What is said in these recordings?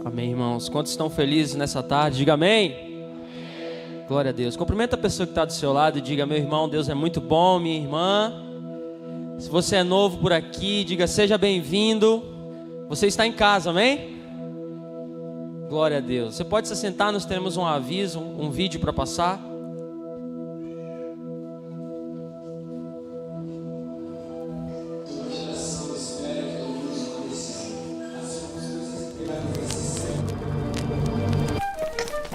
Amém, irmãos. Quantos estão felizes nessa tarde? Diga amém. Glória a Deus. Cumprimenta a pessoa que está do seu lado e diga: meu irmão, Deus é muito bom, minha irmã. Se você é novo por aqui, diga: seja bem-vindo. Você está em casa, amém? Glória a Deus. Você pode se sentar, nós teremos um aviso, um vídeo para passar.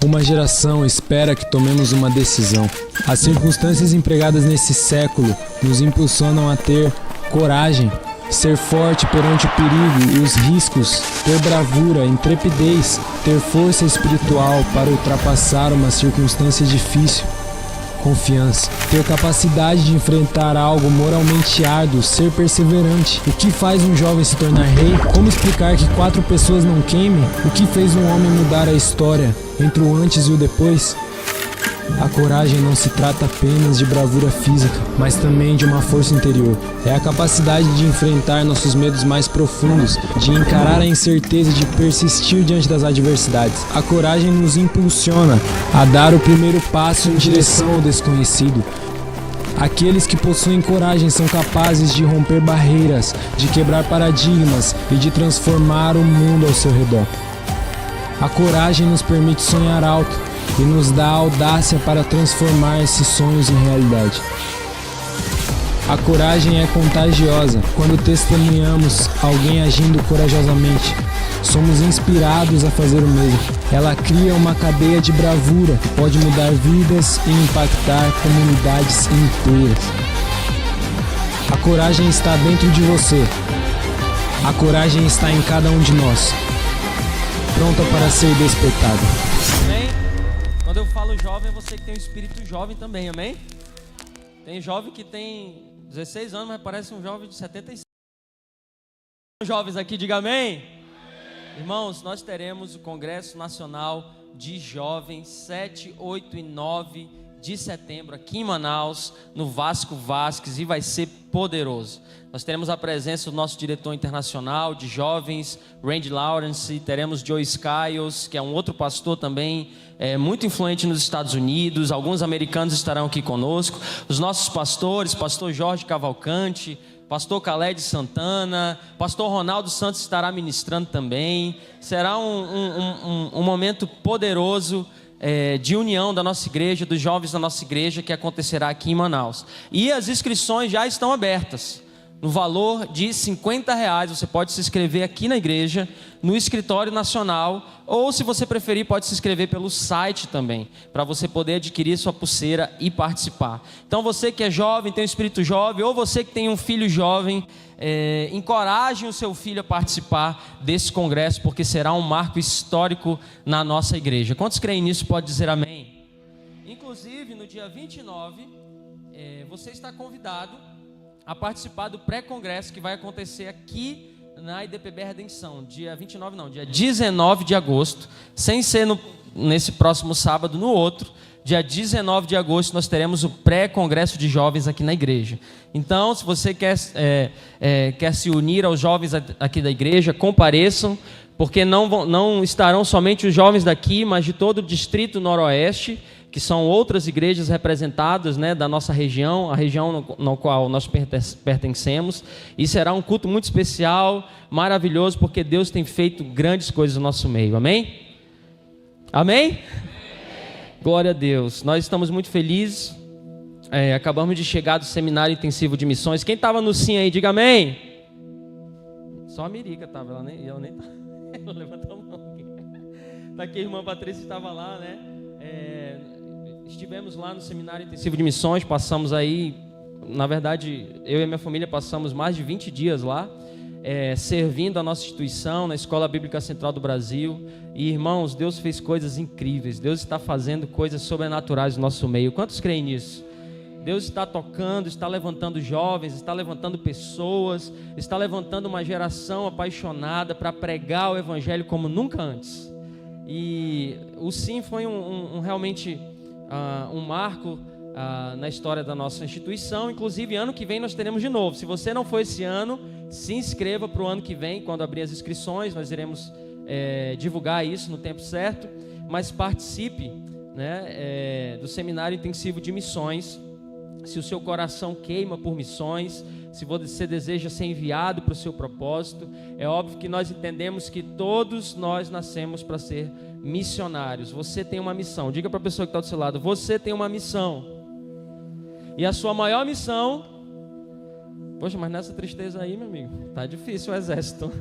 Uma geração espera que tomemos uma decisão. As circunstâncias empregadas nesse século nos impulsionam a ter coragem, ser forte perante o perigo e os riscos, ter bravura, intrepidez, ter força espiritual para ultrapassar uma circunstância difícil, confiança, ter capacidade de enfrentar algo moralmente árduo, ser perseverante. O que faz um jovem se tornar rei? Como explicar que 4 pessoas não queimem? O que fez um homem mudar a história entre o antes e o depois? A coragem não se trata apenas de bravura física, mas também de uma força interior. É a capacidade de enfrentar nossos medos mais profundos, de encarar a incerteza e de persistir diante das adversidades. A coragem nos impulsiona a dar o primeiro passo em direção ao desconhecido. Aqueles que possuem coragem são capazes de romper barreiras, de quebrar paradigmas e de transformar o mundo ao seu redor. A coragem nos permite sonhar alto e nos dá a audácia para transformar esses sonhos em realidade. A coragem é contagiosa. Quando testemunhamos alguém agindo corajosamente, somos inspirados a fazer o mesmo. Ela cria uma cadeia de bravura que pode mudar vidas e impactar comunidades inteiras. A coragem está dentro de você. A coragem está em cada um de nós, pronta para ser despertada. Amém? Quando eu falo jovem, é você que tem um espírito jovem também, amém? Tem jovem que tem 16 anos, mas parece um jovem de 75. Jovens aqui, diga amém. Irmãos, nós teremos o Congresso Nacional de Jovens 7, 8 e 9 de setembro aqui em Manaus, no Vasco Vasques, e vai ser poderoso. Nós teremos a presença do nosso diretor internacional de jovens, Randy Lawrence, teremos Joe Skiles, que é um outro pastor também, muito influente nos Estados Unidos. Alguns americanos estarão aqui conosco, os nossos pastores, pastor Jorge Cavalcante, pastor Khaled Santana, pastor Ronaldo Santos estará ministrando também. Será um momento poderoso de união da nossa igreja, dos jovens da nossa igreja, que acontecerá aqui em Manaus. E as inscrições já estão abertas, no valor de R$50. Você pode se inscrever aqui na igreja, no escritório nacional, ou se você preferir, pode se inscrever pelo site também, para você poder adquirir sua pulseira e participar. Então você que é jovem, tem um espírito jovem, ou você que tem um filho jovem, encoraje o seu filho a participar desse congresso, porque será um marco histórico na nossa igreja. Quantos creem nisso? Pode dizer amém. Inclusive no dia 29, você está convidado a participar do pré-congresso que vai acontecer aqui na IDPB Redenção, dia 29 não, dia 19 de agosto, sem ser nesse próximo sábado, no outro, dia 19 de agosto, nós teremos o pré-congresso de jovens aqui na igreja. Então, se você quer se unir aos jovens aqui da igreja, compareçam, porque não estarão somente os jovens daqui, mas de todo o Distrito Noroeste, que são outras igrejas representadas, da nossa região, a região no qual nós pertencemos. E será um culto muito especial, maravilhoso, porque Deus tem feito grandes coisas no nosso meio. Amém? Amém? Glória a Deus. Nós estamos muito felizes. Acabamos de chegar do Seminário Intensivo de Missões. Quem estava no sim aí, diga amém. Só a Mirica estava, ela nem ela levantou a mão aqui. Tá aqui, a irmã Patrícia estava lá, né? Estivemos lá no Seminário Intensivo de Missões, passamos aí, na verdade, eu e a minha família passamos mais de 20 dias lá, servindo a nossa instituição, na Escola Bíblica Central do Brasil. E, irmãos, Deus fez coisas incríveis, Deus está fazendo coisas sobrenaturais no nosso meio. Quantos creem nisso? Deus está tocando, está levantando jovens, está levantando pessoas, está levantando uma geração apaixonada para pregar o Evangelho como nunca antes. E o sim foi realmente um marco na história da nossa instituição. Inclusive, ano que vem nós teremos de novo. Se você não for esse ano, se inscreva para o ano que vem. Quando abrir as inscrições, nós iremos divulgar isso no tempo certo, mas participe, né, do seminário intensivo de missões. Se o seu coração queima por missões, se você deseja ser enviado para o seu propósito, é óbvio que nós entendemos que todos nós nascemos para ser missionários. Você tem uma missão. Diga para a pessoa que está do seu lado: você tem uma missão. E a sua maior missão... Poxa, mas nessa tristeza aí, meu amigo, tá difícil o exército.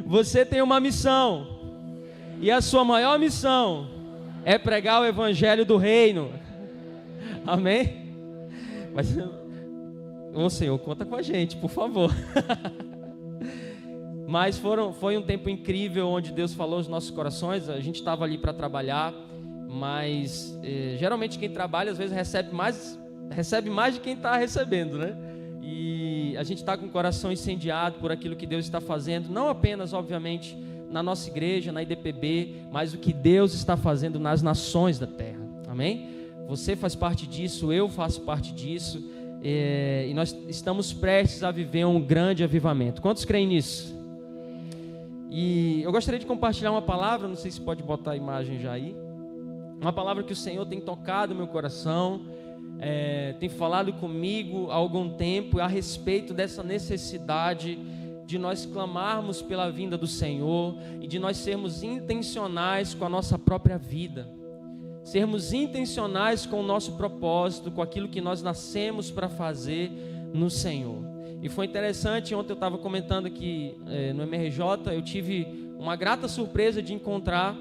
Você tem uma missão. E a sua maior missão é pregar o evangelho do reino. Amém? Mas, ô Senhor, conta com a gente, por favor. Mas foi um tempo incrível, onde Deus falou aos nossos corações. A gente estava ali para trabalhar, mas geralmente quem trabalha às vezes recebe mais de quem está recebendo, né? E a gente está com o coração incendiado por aquilo que Deus está fazendo, não apenas, obviamente, na nossa igreja, na IDPB, mas o que Deus está fazendo nas nações da terra. Amém? Você faz parte disso, eu faço parte disso, e nós estamos prestes a viver um grande avivamento. Quantos creem nisso? E eu gostaria de compartilhar uma palavra, não sei se pode botar a imagem já aí, uma palavra que o Senhor tem tocado no meu coração, tem falado comigo há algum tempo a respeito dessa necessidade de nós clamarmos pela vinda do Senhor e de nós sermos intencionais com a nossa própria vida, sermos intencionais com o nosso propósito, com aquilo que nós nascemos para fazer no Senhor. E foi interessante, ontem eu estava comentando aqui no MRJ, eu tive uma grata surpresa de encontrar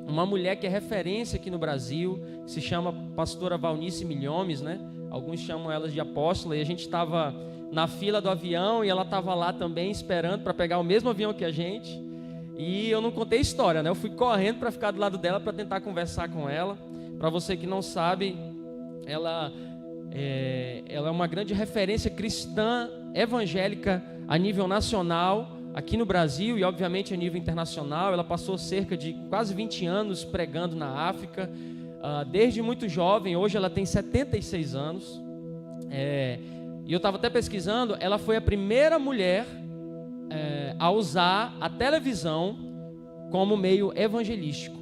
uma mulher que é referência aqui no Brasil, que se chama pastora Valnice Milhomes, né? Alguns chamam ela de apóstola, e a gente estava na fila do avião e ela estava lá também esperando para pegar o mesmo avião que a gente. E eu não contei história, né? Eu fui correndo para ficar do lado dela para tentar conversar com ela. Para você que não sabe, ela é uma grande referência cristã evangélica a nível nacional, aqui no Brasil e obviamente a nível internacional. Ela passou cerca de quase 20 anos pregando na África, desde muito jovem. Hoje ela tem 76 anos. E eu estava até pesquisando, ela foi a primeira mulher a usar a televisão como meio evangelístico.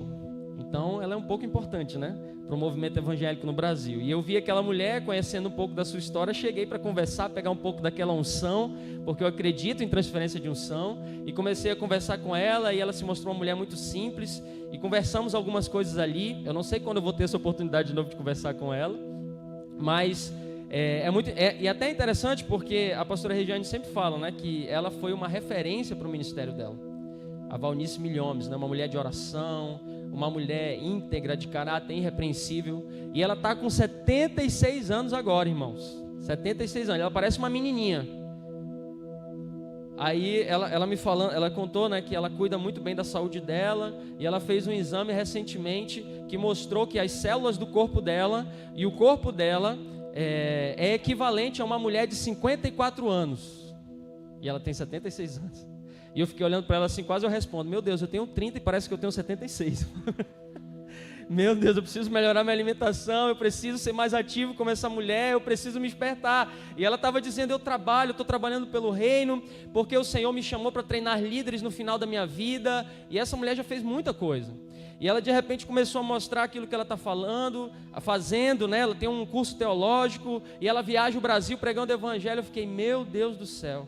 Então ela é um pouco importante, né, para o movimento evangélico no Brasil. E eu vi aquela mulher, conhecendo um pouco da sua história, cheguei para conversar, pegar um pouco daquela unção, porque eu acredito em transferência de unção, e comecei a conversar com ela, e ela se mostrou uma mulher muito simples, e conversamos algumas coisas ali. Eu não sei quando eu vou ter essa oportunidade de novo de conversar com ela, mas e até interessante, porque a pastora Regiane sempre fala, né, que ela foi uma referência para o ministério dela, a Valnice Milhomes, né, uma mulher de oração, uma mulher íntegra, de caráter irrepreensível, e ela está com 76 anos agora, irmãos, 76 anos, ela parece uma menininha. Aí ela me falando, ela contou, né, que ela cuida muito bem da saúde dela, e ela fez um exame recentemente que mostrou que as células do corpo dela e o corpo dela é equivalente a uma mulher de 54 anos, e ela tem 76 anos. E eu fiquei olhando para ela assim, quase eu respondo: meu Deus, eu tenho 30 e parece que eu tenho 76. Meu Deus, eu preciso melhorar minha alimentação, eu preciso ser mais ativo como essa mulher, eu preciso me despertar. E ela estava dizendo: eu estou trabalhando pelo reino, porque o Senhor me chamou para treinar líderes no final da minha vida. E essa mulher já fez muita coisa. E ela de repente começou a mostrar aquilo que ela está fazendo, né? Ela tem um curso teológico e ela viaja o Brasil pregando o evangelho. Eu fiquei: meu Deus do céu,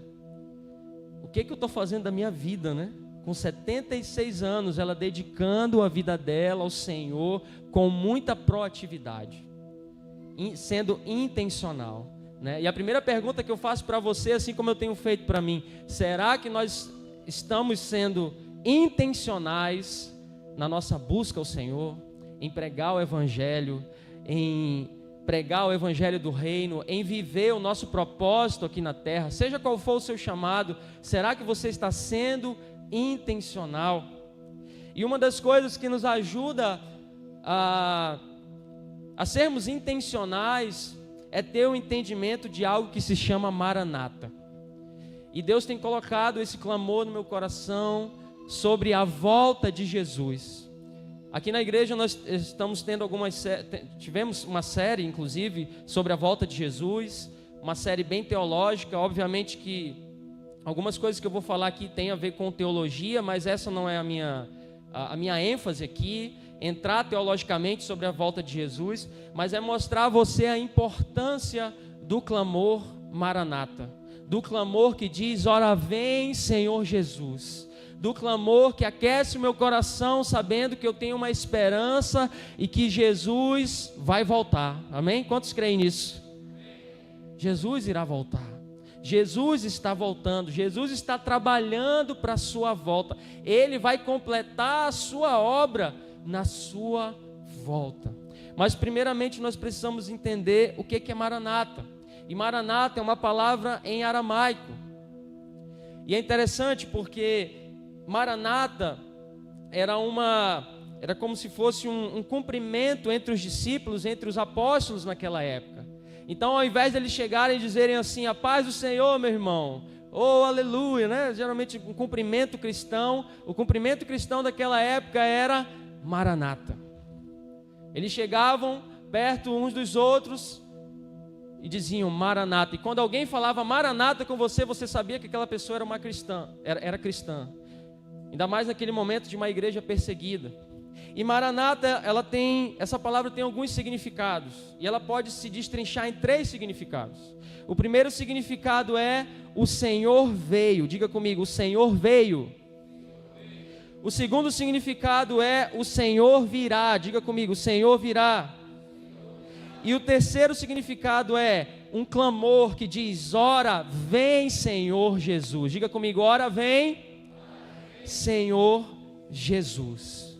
o que eu estou fazendo da minha vida, né? Com 76 anos, ela dedicando a vida dela ao Senhor com muita proatividade, sendo intencional, né? E a primeira pergunta que eu faço para você, assim como eu tenho feito para mim: será que nós estamos sendo intencionais na nossa busca ao Senhor, em pregar o evangelho, em pregar o evangelho do reino, em viver o nosso propósito aqui na terra, seja qual for o seu chamado? Será que você está sendo intencional? E uma das coisas que nos ajuda a sermos intencionais é ter o entendimento de algo que se chama Maranata. E Deus tem colocado esse clamor no meu coração sobre a volta de Jesus. Aqui na igreja nós estamos tendo tivemos uma série, inclusive, sobre a volta de Jesus, uma série bem teológica. Obviamente que Algumas coisas que eu vou falar aqui têm a ver com teologia, mas essa não é a minha ênfase aqui, entrar teologicamente sobre a volta de Jesus, mas é mostrar a você a importância do clamor Maranata, do clamor que diz, ora vem Senhor Jesus, do clamor que aquece o meu coração, sabendo que eu tenho uma esperança e que Jesus vai voltar, amém? Quantos creem nisso? Jesus irá voltar. Jesus está voltando, Jesus está trabalhando para a sua volta, Ele vai completar a sua obra na sua volta. Mas primeiramente nós precisamos entender o que é Maranata, e Maranata é uma palavra em aramaico, e é interessante porque Maranata era como se fosse um cumprimento entre os discípulos, entre os apóstolos naquela época. Então, ao invés de eles chegarem e dizerem assim, a paz do Senhor, meu irmão, oh, aleluia, né? Geralmente um cumprimento cristão, o cumprimento cristão daquela época era Maranata. Eles chegavam perto uns dos outros e diziam Maranata. E quando alguém falava Maranata com você, você sabia que aquela pessoa era uma cristã, era cristã. Ainda mais naquele momento de uma igreja perseguida. E Maranata, essa palavra tem alguns significados, e ela pode se destrinchar em 3 significados. O primeiro significado é o Senhor veio. Diga comigo, o Senhor veio. O segundo significado é o Senhor virá. Diga comigo, o Senhor virá. E o terceiro significado é um clamor que diz, ora vem Senhor Jesus. Diga comigo, ora vem Senhor Jesus.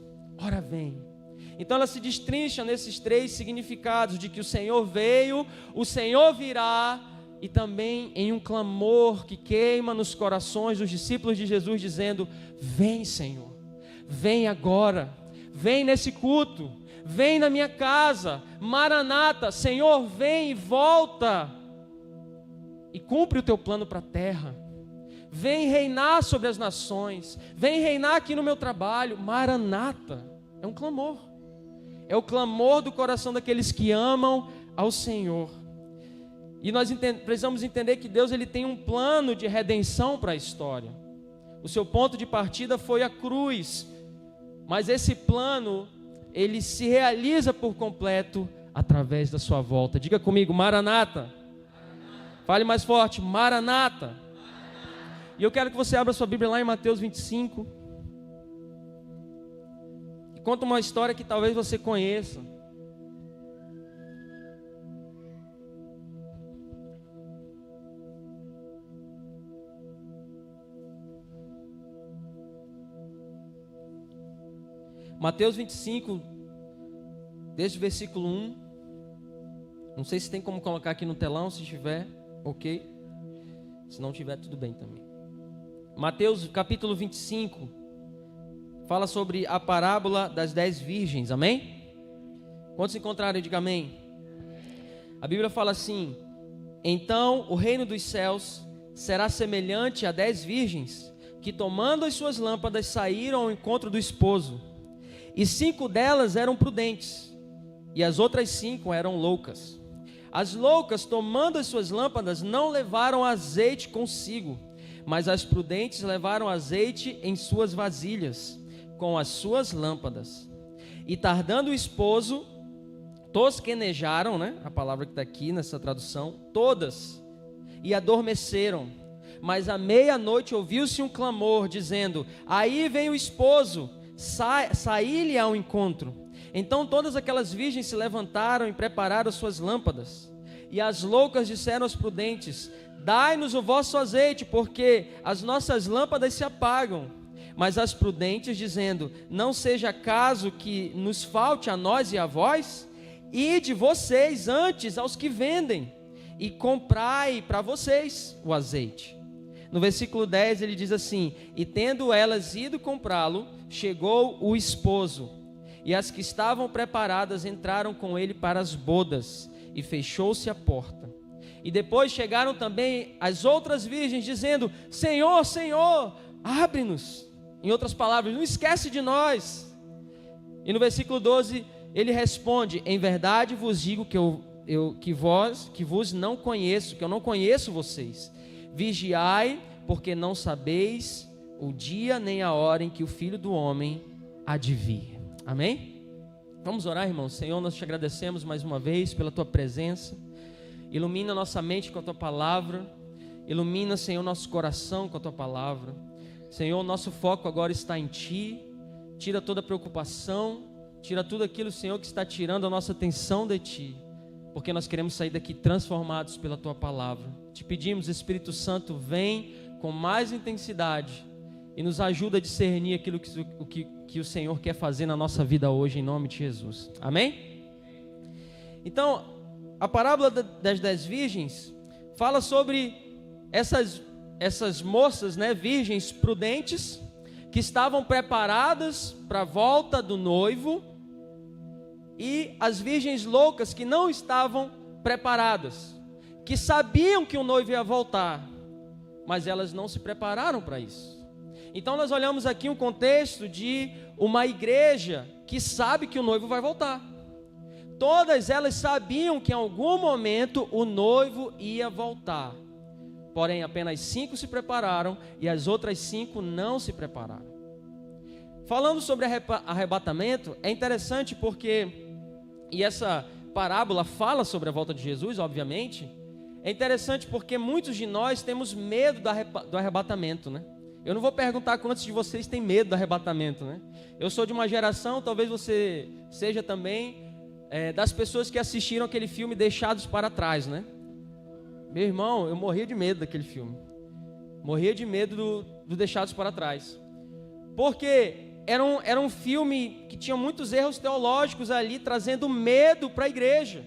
Ora vem. Então ela se destrincha nesses 3 significados, de que o Senhor veio, o Senhor virá, e também em um clamor que queima nos corações dos discípulos de Jesus, dizendo, vem Senhor, vem agora, vem nesse culto, vem na minha casa, Maranata, Senhor, vem e volta, e cumpre o teu plano para a terra. Vem reinar sobre as nações, vem reinar aqui no meu trabalho. Maranata, é um clamor, é o clamor do coração daqueles que amam ao Senhor. E nós precisamos entender que Deus ele tem um plano de redenção para a história. O seu ponto de partida foi a cruz, mas esse plano, ele se realiza por completo através da sua volta. Diga comigo, Maranata. Fale mais forte, Maranata. E eu quero que você abra sua Bíblia lá em Mateus 25. E conta uma história que talvez você conheça. Mateus 25, desde o versículo 1. Não sei se tem como colocar aqui no telão, se tiver, ok. Se não tiver, tudo bem também. Mateus capítulo 25 fala sobre a parábola das 10 virgens, amém? Quantos encontrarem, diga amém. A Bíblia fala assim: então o reino dos céus será semelhante a 10 virgens que, tomando as suas lâmpadas, saíram ao encontro do esposo. E 5 delas eram prudentes, e as outras 5 eram loucas. As loucas, tomando as suas lâmpadas, não levaram azeite consigo, mas as prudentes levaram azeite em suas vasilhas, com as suas lâmpadas. E tardando o esposo, tosquenejaram, né? A palavra que está aqui nessa tradução, todas, e adormeceram. Mas à meia-noite ouviu-se um clamor, dizendo: aí vem o esposo, saí-lhe ao encontro. Então todas aquelas virgens se levantaram e prepararam suas lâmpadas. E as loucas disseram aos prudentes: dai-nos o vosso azeite, porque as nossas lâmpadas se apagam. Mas as prudentes, dizendo: não seja caso que nos falte a nós e a vós, ide vocês antes aos que vendem, e comprai para vocês o azeite. No versículo 10 ele diz assim: e tendo elas ido comprá-lo, chegou o esposo, e as que estavam preparadas entraram com ele para as bodas, e fechou-se a porta. E depois chegaram também as outras virgens, dizendo: Senhor, Senhor, abre-nos. Em outras palavras, não esquece de nós. E no versículo 12 ele responde: em verdade vos digo que vos não conheço, que eu não conheço vocês. Vigiai, porque não sabeis o dia nem a hora em que o Filho do Homem há de vir. Amém? Vamos orar, irmãos. Senhor, nós te agradecemos mais uma vez pela tua presença. Ilumina nossa mente com a tua palavra. Ilumina, Senhor, nosso coração com a tua palavra. Senhor, nosso foco agora está em ti. Tira toda preocupação, tira tudo aquilo, Senhor, que está tirando a nossa atenção de ti, porque nós queremos sair daqui transformados pela tua palavra. Te pedimos, Espírito Santo, vem com mais intensidade e nos ajuda a discernir aquilo que o Senhor quer fazer na nossa vida hoje, em nome de Jesus. Amém? Então, a parábola das 10 virgens fala sobre essas moças, né, virgens prudentes, que estavam preparadas para a volta do noivo, e as virgens loucas que não estavam preparadas, que sabiam que o noivo ia voltar, mas elas não se prepararam para isso. Então nós olhamos aqui um contexto de uma igreja que sabe que o noivo vai voltar. Todas elas sabiam que em algum momento o noivo ia voltar. Porém, apenas 5 se prepararam e as outras 5 não se prepararam. Falando sobre arrebatamento, é interessante porque, e essa parábola fala sobre a volta de Jesus, obviamente, é interessante porque muitos de nós temos medo do arrebatamento, né? Eu não vou perguntar quantos de vocês têm medo do arrebatamento, né? Eu sou de uma geração, talvez você seja também, das pessoas que assistiram aquele filme Deixados para Trás, né? Meu irmão, eu morria de medo daquele filme. Morria de medo do Deixados para Trás. Porque era um filme que tinha muitos erros teológicos ali, trazendo medo para a igreja.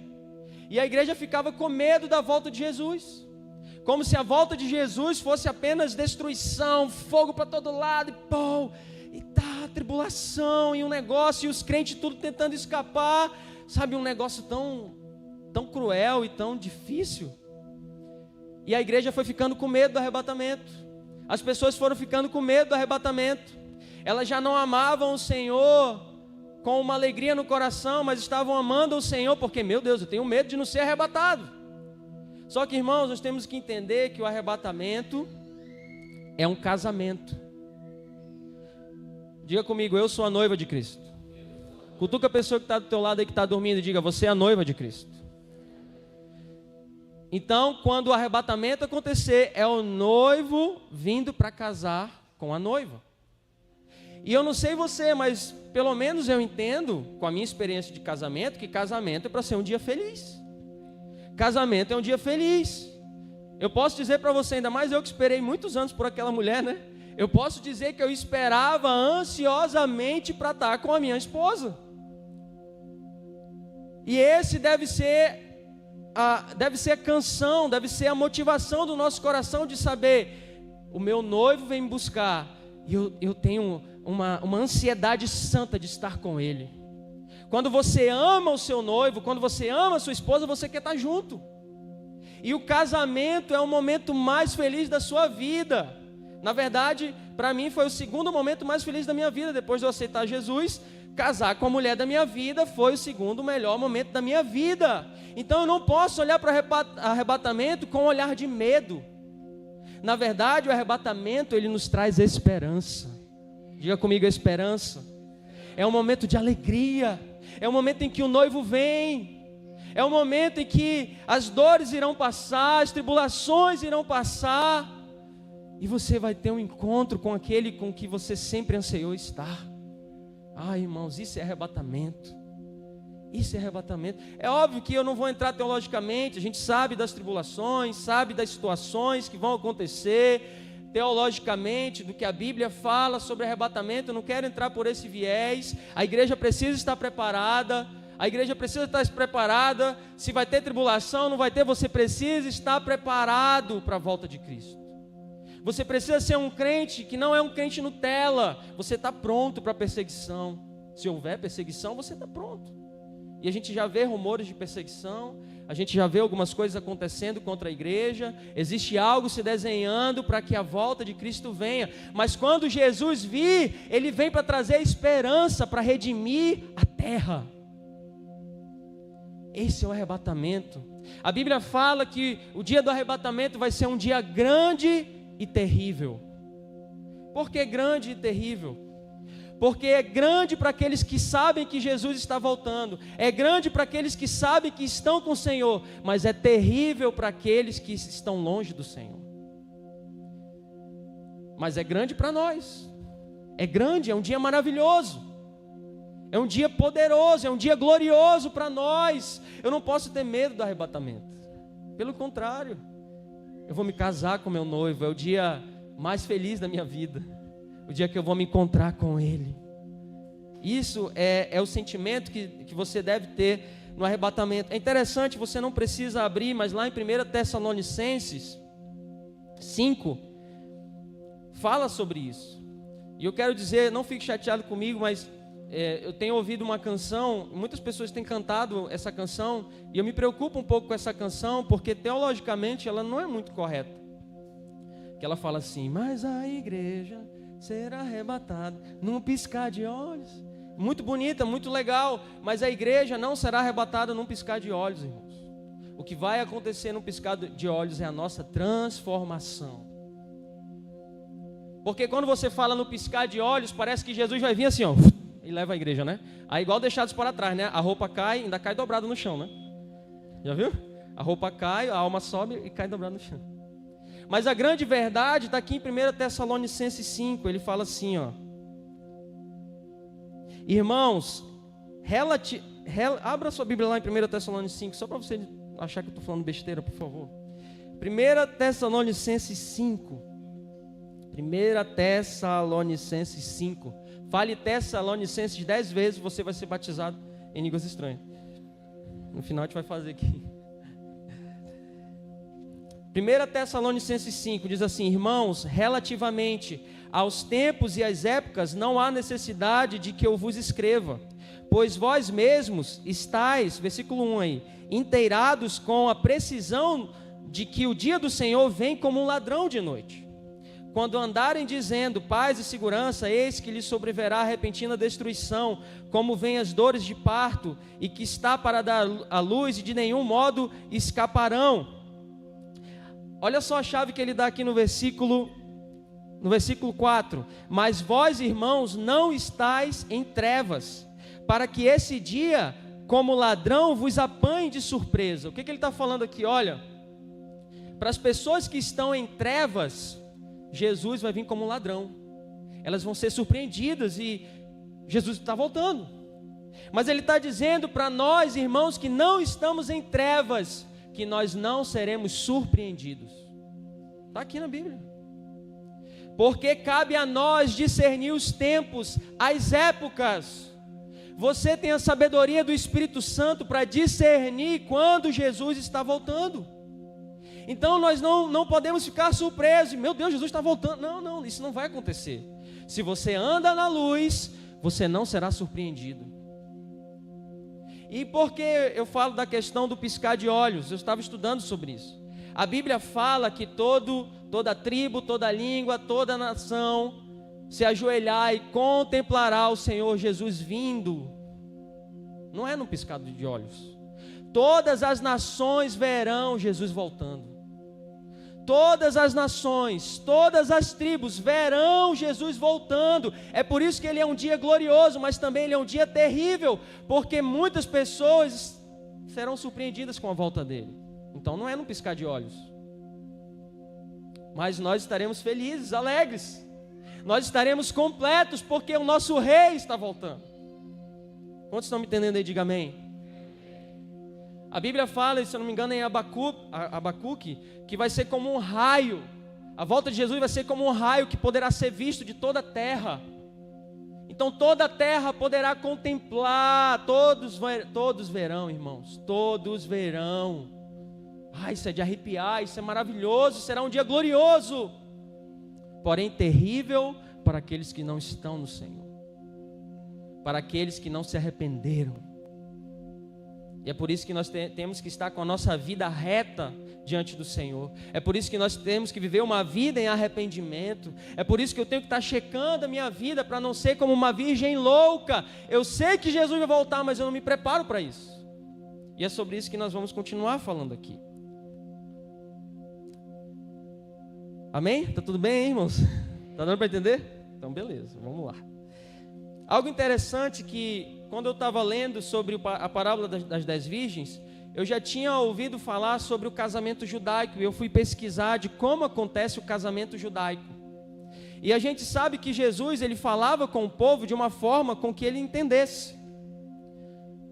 E a igreja ficava com medo da volta de Jesus. Como se a volta de Jesus fosse apenas destruição, fogo para todo lado, tribulação, e um negócio, e os crentes tudo tentando escapar. Sabe, um negócio tão cruel e tão difícil. E a igreja foi ficando com medo do arrebatamento. As pessoas foram ficando com medo do arrebatamento. Elas já não amavam o Senhor com uma alegria no coração, mas estavam amando o Senhor porque, meu Deus, eu tenho medo de não ser arrebatado. Só que, irmãos, nós temos que entender que o arrebatamento é um casamento. Diga comigo, eu sou a noiva de Cristo. Cutuca a pessoa que está do teu lado aí, que está dormindo, e diga, você é a noiva de Cristo. Então, quando o arrebatamento acontecer, é o noivo vindo para casar com a noiva. E eu não sei você, mas pelo menos eu entendo, com a minha experiência de casamento, que casamento é para ser um dia feliz. Casamento é um dia feliz. Eu posso dizer para você, ainda mais eu que esperei muitos anos por aquela mulher, né? Eu posso dizer que eu esperava ansiosamente para estar com a minha esposa. E esse deve ser a canção, deve ser a motivação do nosso coração de saber, o meu noivo vem me buscar, e eu tenho uma ansiedade santa de estar com ele. Quando você ama o seu noivo, quando você ama a sua esposa, você quer estar junto. E o casamento é o momento mais feliz da sua vida. Na verdade, para mim foi o segundo momento mais feliz da minha vida, depois de eu aceitar Jesus. Casar com a mulher da minha vida foi o segundo melhor momento da minha vida. Então eu não posso olhar para o arrebatamento com um olhar de medo. Na verdade, o arrebatamento, ele nos traz esperança. Diga comigo, esperança. É um momento de alegria. É um momento em que o noivo vem. É um momento em que as dores irão passar, as tribulações irão passar, e você vai ter um encontro com aquele com que você sempre ansiou estar. Irmãos, isso é arrebatamento. Isso é arrebatamento. É óbvio que eu não vou entrar teologicamente. A gente sabe das tribulações, sabe das situações que vão acontecer teologicamente, do que a Bíblia fala sobre arrebatamento. Eu não quero entrar por esse viés. A igreja precisa estar preparada. A igreja precisa estar preparada. Se vai ter tribulação, não vai ter, você precisa estar preparado para a volta de Cristo. Você precisa ser um crente que não é um crente Nutella. Você está pronto para a perseguição. Se houver perseguição, você está pronto. E a gente já vê rumores de perseguição. A gente já vê algumas coisas acontecendo contra a igreja. Existe algo se desenhando para que a volta de Cristo venha. Mas quando Jesus vir, Ele vem para trazer esperança, para redimir a terra. Esse é o arrebatamento. A Bíblia fala que o dia do arrebatamento vai ser um dia grande e terrível. Por que grande e terrível? Porque é grande para aqueles que sabem que Jesus está voltando, é grande para aqueles que sabem que estão com o Senhor, mas é terrível para aqueles que estão longe do Senhor. Mas é grande para nós, é grande, é um dia maravilhoso, é um dia poderoso, é um dia glorioso para nós. Eu não posso ter medo do arrebatamento, pelo contrário, eu vou me casar com meu noivo, é o dia mais feliz da minha vida, o dia que eu vou me encontrar com Ele. Isso é o sentimento que você deve ter no arrebatamento. É interessante, você não precisa abrir, mas lá em 1 Tessalonicenses 5, fala sobre isso. E eu quero dizer, não fique chateado comigo, mas eu tenho ouvido uma canção, muitas pessoas têm cantado essa canção, e eu me preocupo um pouco com essa canção, porque teologicamente ela não é muito correta. Que ela fala assim: mas a igreja será arrebatada num piscar de olhos. Muito bonita, muito legal, mas a igreja não será arrebatada num piscar de olhos, irmãos. O que vai acontecer num piscar de olhos é a nossa transformação. Porque quando você fala no piscar de olhos, parece que Jesus vai vir assim, ó, e leva a igreja, né? Aí igual deixados para trás, né? A roupa cai, ainda cai dobrada no chão, né? Já viu? A roupa cai, a alma sobe e cai dobrada no chão. Mas a grande verdade está aqui em 1 Tessalonicenses 5, ele fala assim, ó: irmãos, abra sua Bíblia lá em 1 Tessalonicenses 5, só para você achar que eu estou falando besteira, por favor. 1 Tessalonicenses 5. 1 Tessalonicenses 5. Fale Tessalonicenses 10 vezes, você vai ser batizado em línguas estranhas. No final a gente vai fazer aqui. 1 Tessalonicenses 5 diz assim: irmãos, relativamente aos tempos e às épocas, não há necessidade de que eu vos escreva, pois vós mesmos estáis, versículo 1 aí, inteirados com a precisão de que o dia do Senhor vem como um ladrão de noite. Quando andarem dizendo paz e segurança, eis que lhes sobreverá a repentina destruição, como vêm as dores de parto, e que está para dar a luz, e de nenhum modo escaparão. Olha só a chave que ele dá aqui no versículo 4. Mas vós, irmãos, não estáis em trevas, para que esse dia, como ladrão, vos apanhe de surpresa. O que ele está falando aqui? Olha, para as pessoas que estão em trevas, Jesus vai vir como um ladrão. Elas vão ser surpreendidas e Jesus está voltando. Mas ele está dizendo para nós, irmãos, que não estamos em trevas, que nós não seremos surpreendidos. Está aqui na Bíblia. Porque cabe a nós discernir os tempos, as épocas. Você tem a sabedoria do Espírito Santo para discernir quando Jesus está voltando. Então nós não podemos ficar surpresos. Meu Deus, Jesus está voltando. Não, isso não vai acontecer. Se você anda na luz, você não será surpreendido. E por que eu falo da questão do piscar de olhos? Eu estava estudando sobre isso. A Bíblia fala que toda tribo, toda língua, toda nação se ajoelhar e contemplará o Senhor Jesus vindo. Não é no piscar de olhos. Todas as nações verão Jesus voltando. Todas as nações, todas as tribos verão Jesus voltando. É por isso que ele é um dia glorioso, mas também ele é um dia terrível, porque muitas pessoas serão surpreendidas com a volta dele. Então não é no piscar de olhos. Mas nós estaremos felizes, alegres. Nós estaremos completos, porque o nosso rei está voltando. Quantos estão me entendendo aí? Diga amém. A Bíblia fala, se eu não me engano, em Abacuque, que vai ser como um raio. A volta de Jesus vai ser como um raio que poderá ser visto de toda a terra. Então toda a terra poderá contemplar, todos verão, irmãos, todos verão. Isso é de arrepiar, isso é maravilhoso, será um dia glorioso. Porém terrível para aqueles que não estão no Senhor, para aqueles que não se arrependeram. E é por isso que nós temos que estar com a nossa vida reta diante do Senhor. É por isso que nós temos que viver uma vida em arrependimento. É por isso que eu tenho que estar checando a minha vida para não ser como uma virgem louca. Eu sei que Jesus vai voltar, mas eu não me preparo para isso. E é sobre isso que nós vamos continuar falando aqui. Amém? Tá tudo bem, hein, irmãos? Tá dando para entender? Então, beleza, vamos lá. Algo interessante que, quando eu estava lendo sobre a parábola das 10 virgens, eu já tinha ouvido falar sobre o casamento judaico, e eu fui pesquisar de como acontece o casamento judaico. E a gente sabe que Jesus, ele falava com o povo de uma forma com que ele entendesse.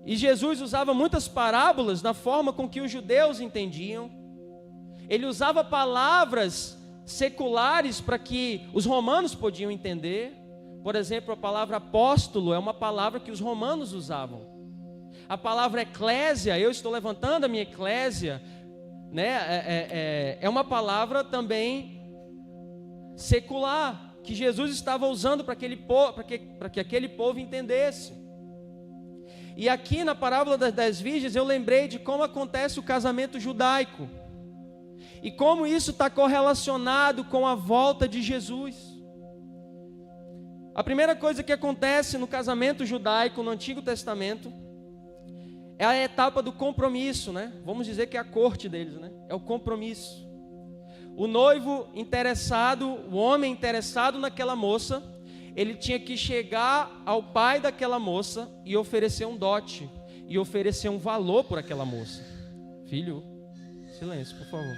E Jesus usava muitas parábolas da forma com que os judeus entendiam. Ele usava palavras seculares para que os romanos podiam entender. Por exemplo, a palavra apóstolo é uma palavra que os romanos usavam. A palavra eclésia, eu estou levantando a minha eclésia, né? É uma palavra também secular, que Jesus estava usando para que aquele povo entendesse. E aqui na parábola das 10 virgens eu lembrei de como acontece o casamento judaico e como isso está correlacionado com a volta de Jesus. A primeira coisa que acontece no casamento judaico no Antigo Testamento é a etapa do compromisso, né? Vamos dizer que é a corte deles, né? É o compromisso. O noivo interessado, o homem interessado naquela moça, ele tinha que chegar ao pai daquela moça e oferecer um dote, e oferecer um valor por aquela moça. Filho, silêncio, por favor.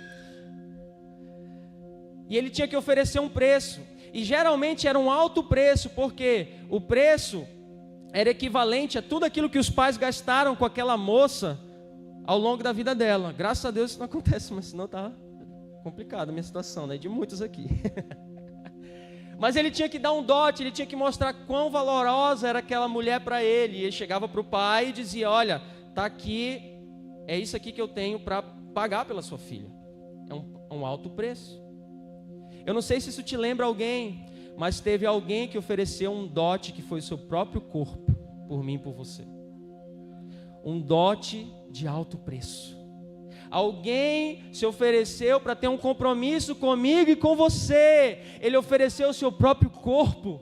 E ele tinha que oferecer um preço, e geralmente era um alto preço, porque o preço era equivalente a tudo aquilo que os pais gastaram com aquela moça ao longo da vida dela. Graças a Deus isso não acontece, mas senão tá complicada a minha situação, né? De muitos aqui. Mas ele tinha que dar um dote, ele tinha que mostrar quão valorosa era aquela mulher para ele. E ele chegava para o pai e dizia: olha, está aqui, é isso aqui que eu tenho para pagar pela sua filha. É um alto preço. Eu não sei se isso te lembra alguém, mas teve alguém que ofereceu um dote que foi o seu próprio corpo, por mim e por você. Um dote de alto preço. Alguém se ofereceu para ter um compromisso comigo e com você. Ele ofereceu o seu próprio corpo.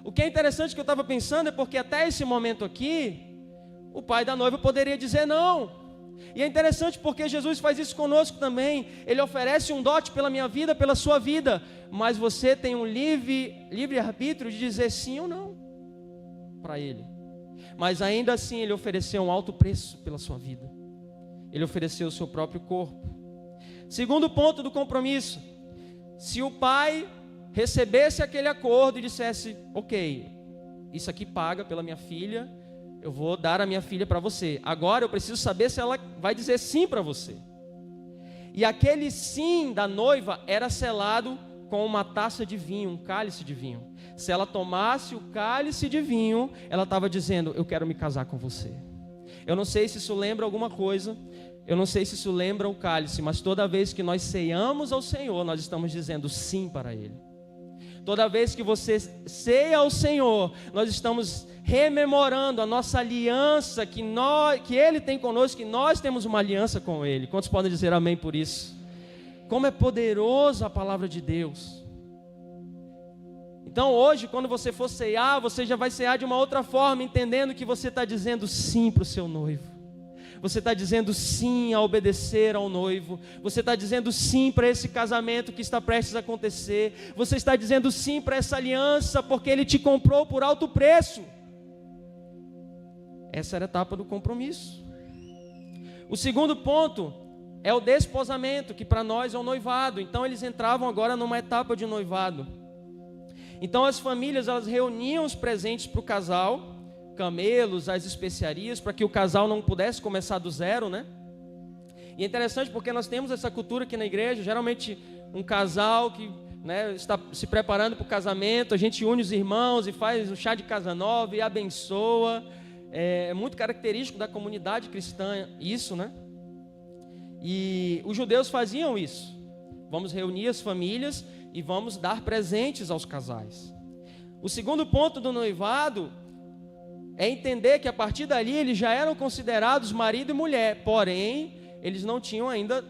O que é interessante que eu estava pensando é porque até esse momento aqui, o pai da noiva poderia dizer não. E é interessante porque Jesus faz isso conosco também. Ele oferece um dote pela minha vida, pela sua vida. Mas você tem um livre arbítrio de dizer sim ou não para ele. Mas ainda assim ele ofereceu um alto preço pela sua vida. Ele ofereceu o seu próprio corpo. Segundo ponto do compromisso: se o pai recebesse aquele acordo e dissesse: ok, isso aqui paga pela minha filha, eu vou dar a minha filha para você. Agora eu preciso saber se ela vai dizer sim para você. E aquele sim da noiva era selado com uma taça de vinho, um cálice de vinho. Se ela tomasse o cálice de vinho, ela estava dizendo: eu quero me casar com você. Eu não sei se isso lembra alguma coisa, eu não sei se isso lembra o cálice, mas toda vez que nós ceamos ao Senhor, nós estamos dizendo sim para Ele. Toda vez que você ceia ao Senhor, nós estamos rememorando a nossa aliança que Ele tem conosco, que nós temos uma aliança com Ele. Quantos podem dizer amém por isso? Como é poderosa a palavra de Deus. Então hoje, quando você for cear, você já vai cear de uma outra forma, entendendo que você está dizendo sim para o seu noivo. Você está dizendo sim a obedecer ao noivo. Você está dizendo sim para esse casamento que está prestes a acontecer. Você está dizendo sim para essa aliança, porque Ele te comprou por alto preço. Essa era a etapa do compromisso. O segundo ponto é o desposamento, que para nós é o noivado. Então eles entravam agora numa etapa de noivado. Então as famílias, elas reuniam os presentes para o casal, camelos, as especiarias, para que o casal não pudesse começar do zero, né? E é interessante porque nós temos essa cultura aqui na igreja. Geralmente um casal que, né, está se preparando para o casamento, a gente une os irmãos e faz um chá de casa nova e abençoa. É muito característico da comunidade cristã isso, né? E os judeus faziam isso. Vamos reunir as famílias e vamos dar presentes aos casais. O segundo ponto do noivado é entender que a partir dali eles já eram considerados marido e mulher, porém eles não tinham ainda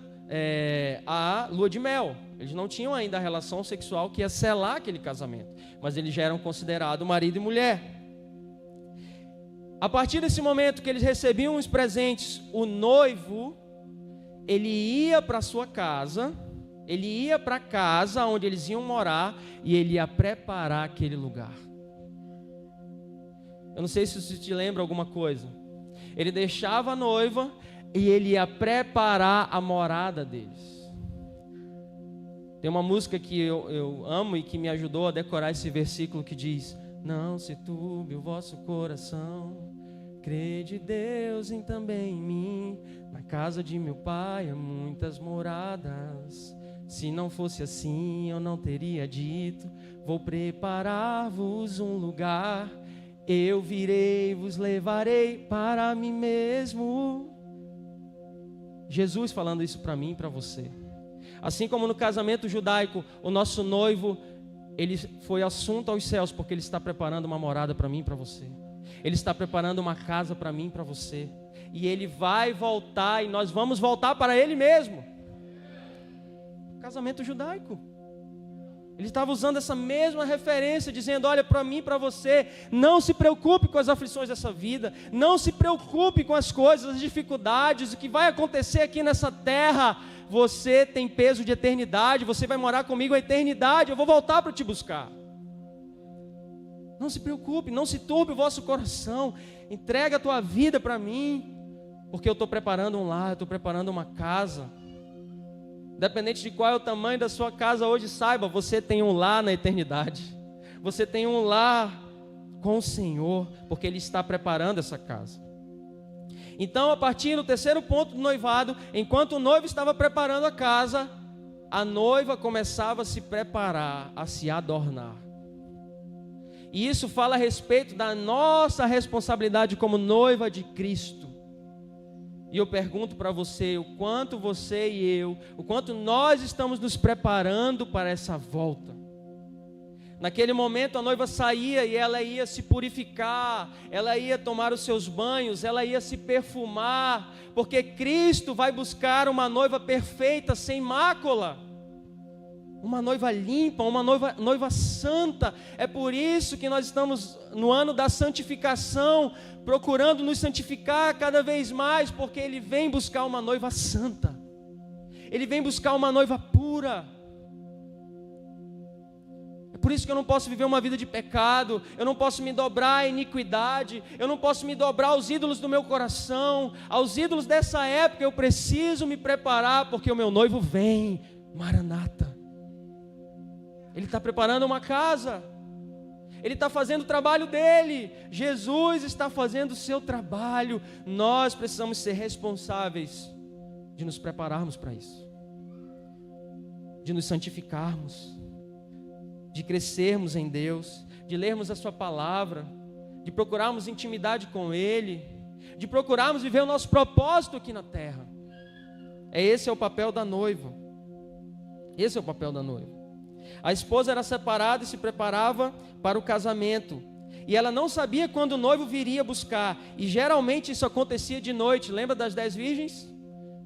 a lua de mel, eles não tinham ainda a relação sexual que ia selar aquele casamento, mas eles já eram considerados marido e mulher. A partir desse momento que eles recebiam os presentes, o noivo, ele ia para a sua casa, Ele ia para a casa onde eles iam morar e ele ia preparar aquele lugar. Eu não sei se isso te lembra alguma coisa. Ele deixava a noiva e ele ia preparar a morada deles. Tem uma música que eu amo e que me ajudou a decorar esse versículo que diz: não se turbe o vosso coração, crede Deus em também em mim. Na casa de meu pai há muitas moradas. Se não fosse assim eu não teria dito: vou preparar-vos um lugar. Eu virei, vos levarei para mim mesmo. Jesus falando isso para mim e para você. Assim como no casamento judaico, o nosso noivo, ele foi assunto aos céus, porque ele está preparando uma morada para mim e para você. Ele está preparando uma casa para mim e para você. E ele vai voltar e nós vamos voltar para ele mesmo. Casamento judaico. Ele estava usando essa mesma referência, dizendo: olha, para mim e para você, não se preocupe com as aflições dessa vida, não se preocupe com as coisas, as dificuldades, o que vai acontecer aqui nessa terra. Você tem peso de eternidade, você vai morar comigo a eternidade, eu vou voltar para te buscar. Não se preocupe, não se turbe o vosso coração, entrega a tua vida para mim, porque eu estou preparando um lar, eu estou preparando uma casa. Independente de qual é o tamanho da sua casa hoje, saiba, você tem um lar na eternidade. Você tem um lar com o Senhor, porque Ele está preparando essa casa. Então, a partir do terceiro ponto do noivado, enquanto o noivo estava preparando a casa, a noiva começava a se preparar, a se adornar. E isso fala a respeito da nossa responsabilidade como noiva de Cristo. E eu pergunto para você, o quanto você e eu, o quanto nós estamos nos preparando para essa volta. Naquele momento a noiva saía e ela ia se purificar, ela ia tomar os seus banhos, ela ia se perfumar, porque Cristo vai buscar uma noiva perfeita, sem mácula, uma noiva limpa, uma noiva santa. É por isso que nós estamos no ano da santificação, procurando nos santificar cada vez mais, porque Ele vem buscar uma noiva santa, Ele vem buscar uma noiva pura. É por isso que eu não posso viver uma vida de pecado, eu não posso me dobrar à iniquidade, eu não posso me dobrar aos ídolos do meu coração, aos ídolos dessa época. Eu preciso me preparar, porque o meu noivo vem, Maranata. Ele está preparando uma casa, Ele está fazendo o trabalho dele, Jesus está fazendo o seu trabalho. Nós precisamos ser responsáveis de nos prepararmos para isso, de nos santificarmos, de crescermos em Deus, de lermos a sua palavra, de procurarmos intimidade com Ele, de procurarmos viver o nosso propósito aqui na terra. Esse é o papel da noiva. Esse é o papel da noiva. A esposa era separada e se preparava para o casamento, e ela não sabia quando o noivo viria buscar, e geralmente isso acontecia de noite. Lembra das 10 virgens?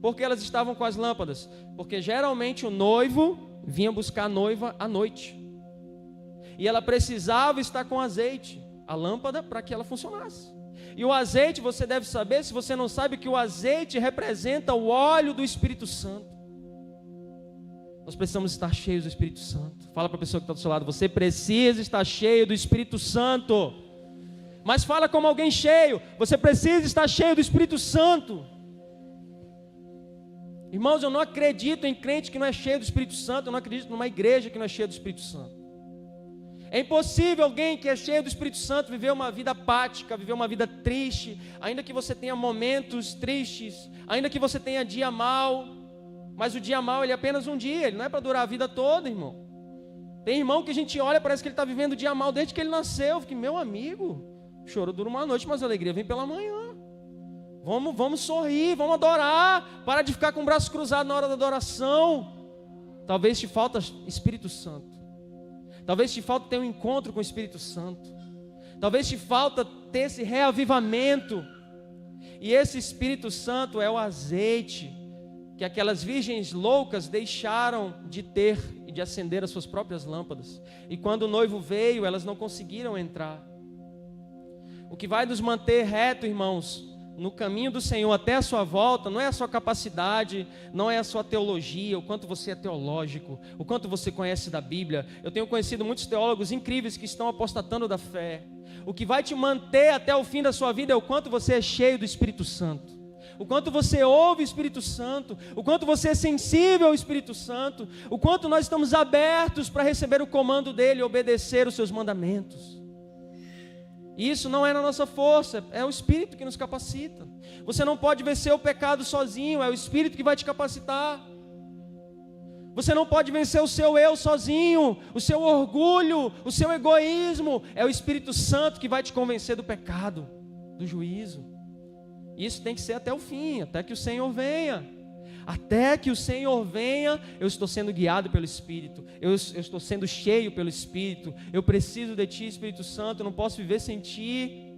Porque elas estavam com as lâmpadas, porque geralmente o noivo vinha buscar a noiva à noite, e ela precisava estar com azeite, a lâmpada, para que ela funcionasse. E o azeite, você deve saber, se você não sabe, que o azeite representa o óleo do Espírito Santo. Nós precisamos estar cheios do Espírito Santo. Fala para a pessoa que está do seu lado: você precisa estar cheio do Espírito Santo. Mas fala como alguém cheio: você precisa estar cheio do Espírito Santo. Irmãos, eu não acredito em crente que não é cheio do Espírito Santo. Eu não acredito numa igreja que não é cheia do Espírito Santo. É impossível alguém que é cheio do Espírito Santo viver uma vida apática, viver uma vida triste, ainda que você tenha momentos tristes, ainda que você tenha dia mau. Mas o dia mau, ele é apenas um dia, ele não é para durar a vida toda, irmão. Tem irmão que a gente olha, parece que ele está vivendo o dia mau desde que ele nasceu. Eu fiquei: meu amigo, choro dura uma noite, mas a alegria vem pela manhã. Vamos sorrir, vamos adorar. Para de ficar com o braço cruzado na hora da adoração. Talvez te falta Espírito Santo. Talvez te falta ter um encontro com o Espírito Santo. Talvez te falta ter esse reavivamento. E esse Espírito Santo é o azeite que aquelas virgens loucas deixaram de ter e de acender as suas próprias lâmpadas. E quando o noivo veio, elas não conseguiram entrar. O que vai nos manter reto, irmãos, no caminho do Senhor até a sua volta não é a sua capacidade, não é a sua teologia, o quanto você é teológico, o quanto você conhece da Bíblia. Eu tenho conhecido muitos teólogos incríveis que estão apostatando da fé. O que vai te manter até o fim da sua vida é o quanto você é cheio do Espírito Santo, o quanto você ouve o Espírito Santo, o quanto você é sensível ao Espírito Santo, o quanto nós estamos abertos para receber o comando dele e obedecer os seus mandamentos. Isso não é na nossa força, é o Espírito que nos capacita. Você não pode vencer o pecado sozinho, é o Espírito que vai te capacitar. Você não pode vencer o seu eu sozinho, o seu orgulho, o seu egoísmo. É o Espírito Santo que vai te convencer do pecado, do juízo. Isso tem que ser até o fim, até que o Senhor venha. Até que o Senhor venha, eu estou sendo guiado pelo Espírito, eu estou sendo cheio pelo Espírito. Eu preciso de Ti, Espírito Santo, eu não posso viver sem Ti.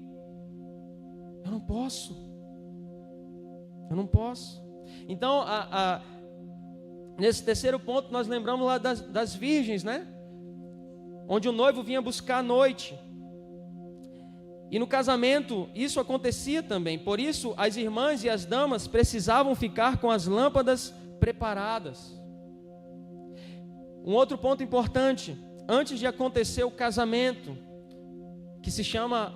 Eu não posso. Então, nesse terceiro ponto, nós lembramos lá das virgens, né? Onde o noivo vinha buscar à noite. E no casamento isso acontecia também. Por isso as irmãs e as damas precisavam ficar com as lâmpadas preparadas. Um outro ponto importante: antes de acontecer o casamento, que se chama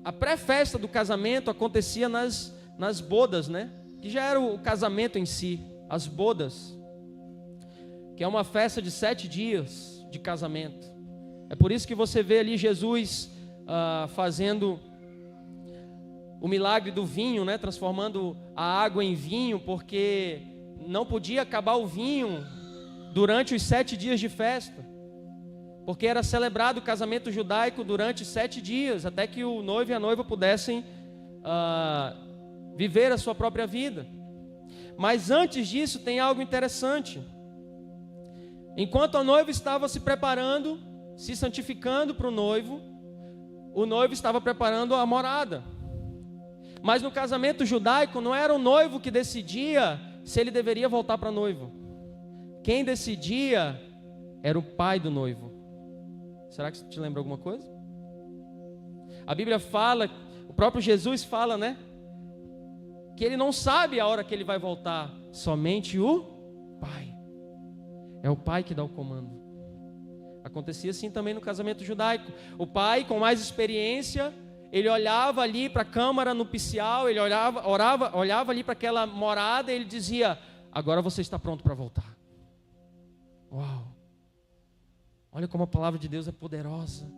a pré-festa do casamento, acontecia nas bodas, né? Que já era o casamento em si, as bodas, que é uma festa de 7 dias de casamento. É por isso que você vê ali Jesus fazendo o milagre do vinho, né? Transformando a água em vinho, porque não podia acabar o vinho durante os 7 dias de festa, porque era celebrado o casamento judaico durante 7 dias, até que o noivo e a noiva pudessem viver a sua própria vida. Mas antes disso tem algo interessante. Enquanto a noiva estava se preparando, se santificando para o noivo estava preparando a morada. Mas no casamento judaico não era o noivo que decidia se ele deveria voltar para a noiva. Quem decidia era o pai do noivo. Será que isso te lembra alguma coisa? A Bíblia fala, o próprio Jesus fala, né? Que ele não sabe a hora que ele vai voltar, somente o pai. É o pai que dá o comando. Acontecia assim também no casamento judaico. O pai, com mais experiência, ele olhava ali para a câmara nupcial, ele olhava ali para aquela morada e ele dizia: agora você está pronto para voltar. Uau! Olha como a palavra de Deus é poderosa.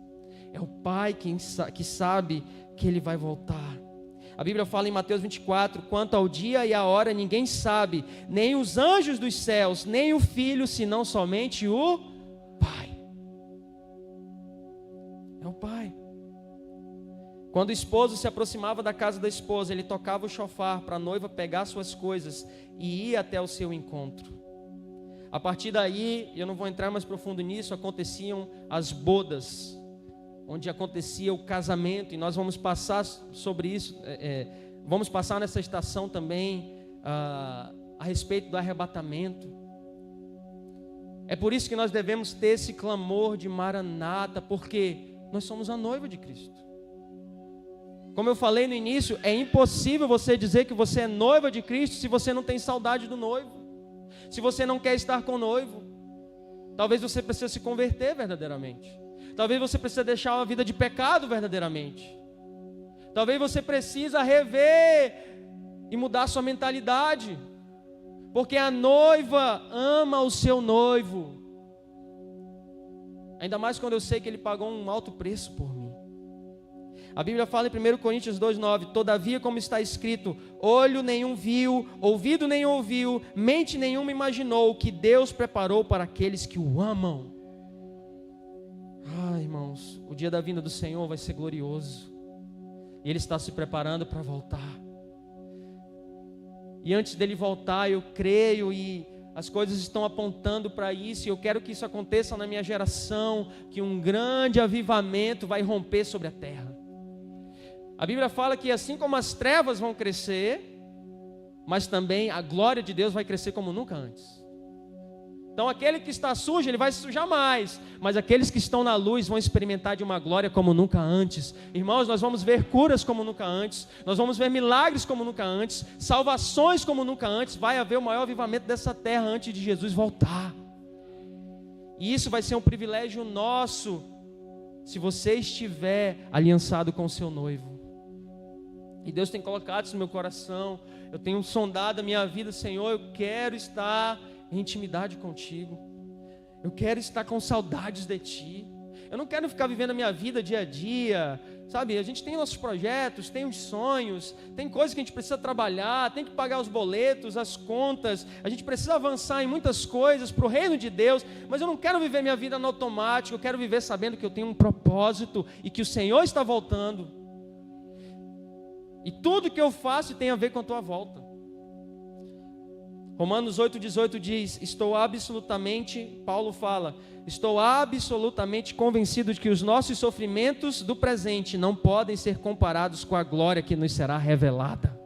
É o pai que sabe que ele vai voltar. A Bíblia fala em Mateus 24: quanto ao dia e a hora ninguém sabe, nem os anjos dos céus, nem o Filho, senão somente o Pai. É o pai. Quando o esposo se aproximava da casa da esposa, ele tocava o chofar para a noiva pegar suas coisas e ir até o seu encontro. A partir daí, eu não vou entrar mais profundo nisso, aconteciam as bodas, onde acontecia o casamento, e nós vamos passar sobre isso, vamos passar nessa estação também a respeito do arrebatamento. É por isso que nós devemos ter esse clamor de Maranata, porque nós somos a noiva de Cristo. Como eu falei no início, é impossível você dizer que você é noiva de Cristo se você não tem saudade do noivo, se você não quer estar com o noivo. Talvez você precise se converter verdadeiramente. Talvez você precise deixar uma vida de pecado verdadeiramente. Talvez você precisa rever e mudar sua mentalidade, porque a noiva ama o seu noivo. Ainda mais quando eu sei que ele pagou um alto preço por mim. A Bíblia fala em 1 Coríntios 2,9: todavia, como está escrito, olho nenhum viu, ouvido nenhum ouviu, mente nenhuma imaginou o que Deus preparou para aqueles que o amam. Irmãos, o dia da vinda do Senhor vai ser glorioso, e Ele está se preparando para voltar. E antes dele voltar, eu creio, e as coisas estão apontando para isso, e eu quero que isso aconteça na minha geração, que um grande avivamento vai romper sobre a terra. A Bíblia fala que assim como as trevas vão crescer, mas também a glória de Deus vai crescer como nunca antes. Então aquele que está sujo, ele vai se sujar mais, mas aqueles que estão na luz vão experimentar de uma glória como nunca antes. Irmãos, nós vamos ver curas como nunca antes, nós vamos ver milagres como nunca antes, salvações como nunca antes. Vai haver o maior avivamento dessa terra antes de Jesus voltar. E isso vai ser um privilégio nosso, se você estiver aliançado com o seu noivo. E Deus tem colocado isso no meu coração, eu tenho sondado a minha vida. Senhor, eu quero estar em intimidade contigo, eu quero estar com saudades de ti, eu não quero ficar vivendo a minha vida dia a dia, sabe? A gente tem nossos projetos, tem os sonhos, tem coisas que a gente precisa trabalhar, tem que pagar os boletos, as contas, a gente precisa avançar em muitas coisas para o reino de Deus, mas eu não quero viver minha vida no automático, eu quero viver sabendo que eu tenho um propósito e que o Senhor está voltando, e tudo que eu faço tem a ver com a tua volta. Romanos 8,18 diz, Paulo fala, estou absolutamente convencido de que os nossos sofrimentos do presente não podem ser comparados com a glória que nos será revelada.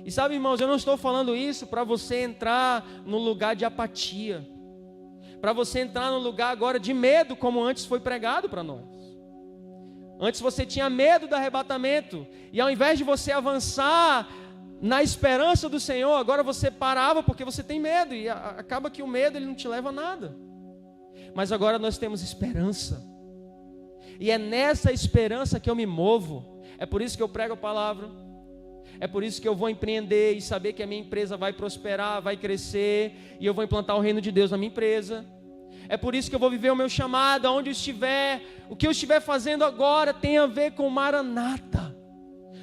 E sabe, irmãos, eu não estou falando isso para você entrar no lugar de apatia, para você entrar no lugar agora de medo, como antes foi pregado para nós. Antes você tinha medo do arrebatamento, e ao invés de você avançar na esperança do Senhor, agora você parava porque você tem medo, e acaba que o medo ele não te leva a nada. Mas agora nós temos esperança, e é nessa esperança que eu me movo. É por isso que eu prego a palavra, é por isso que eu vou empreender e saber que a minha empresa vai prosperar, vai crescer, e eu vou implantar o reino de Deus na minha empresa. É por isso que eu vou viver o meu chamado, aonde eu estiver. O que eu estiver fazendo agora tem a ver com Maranata.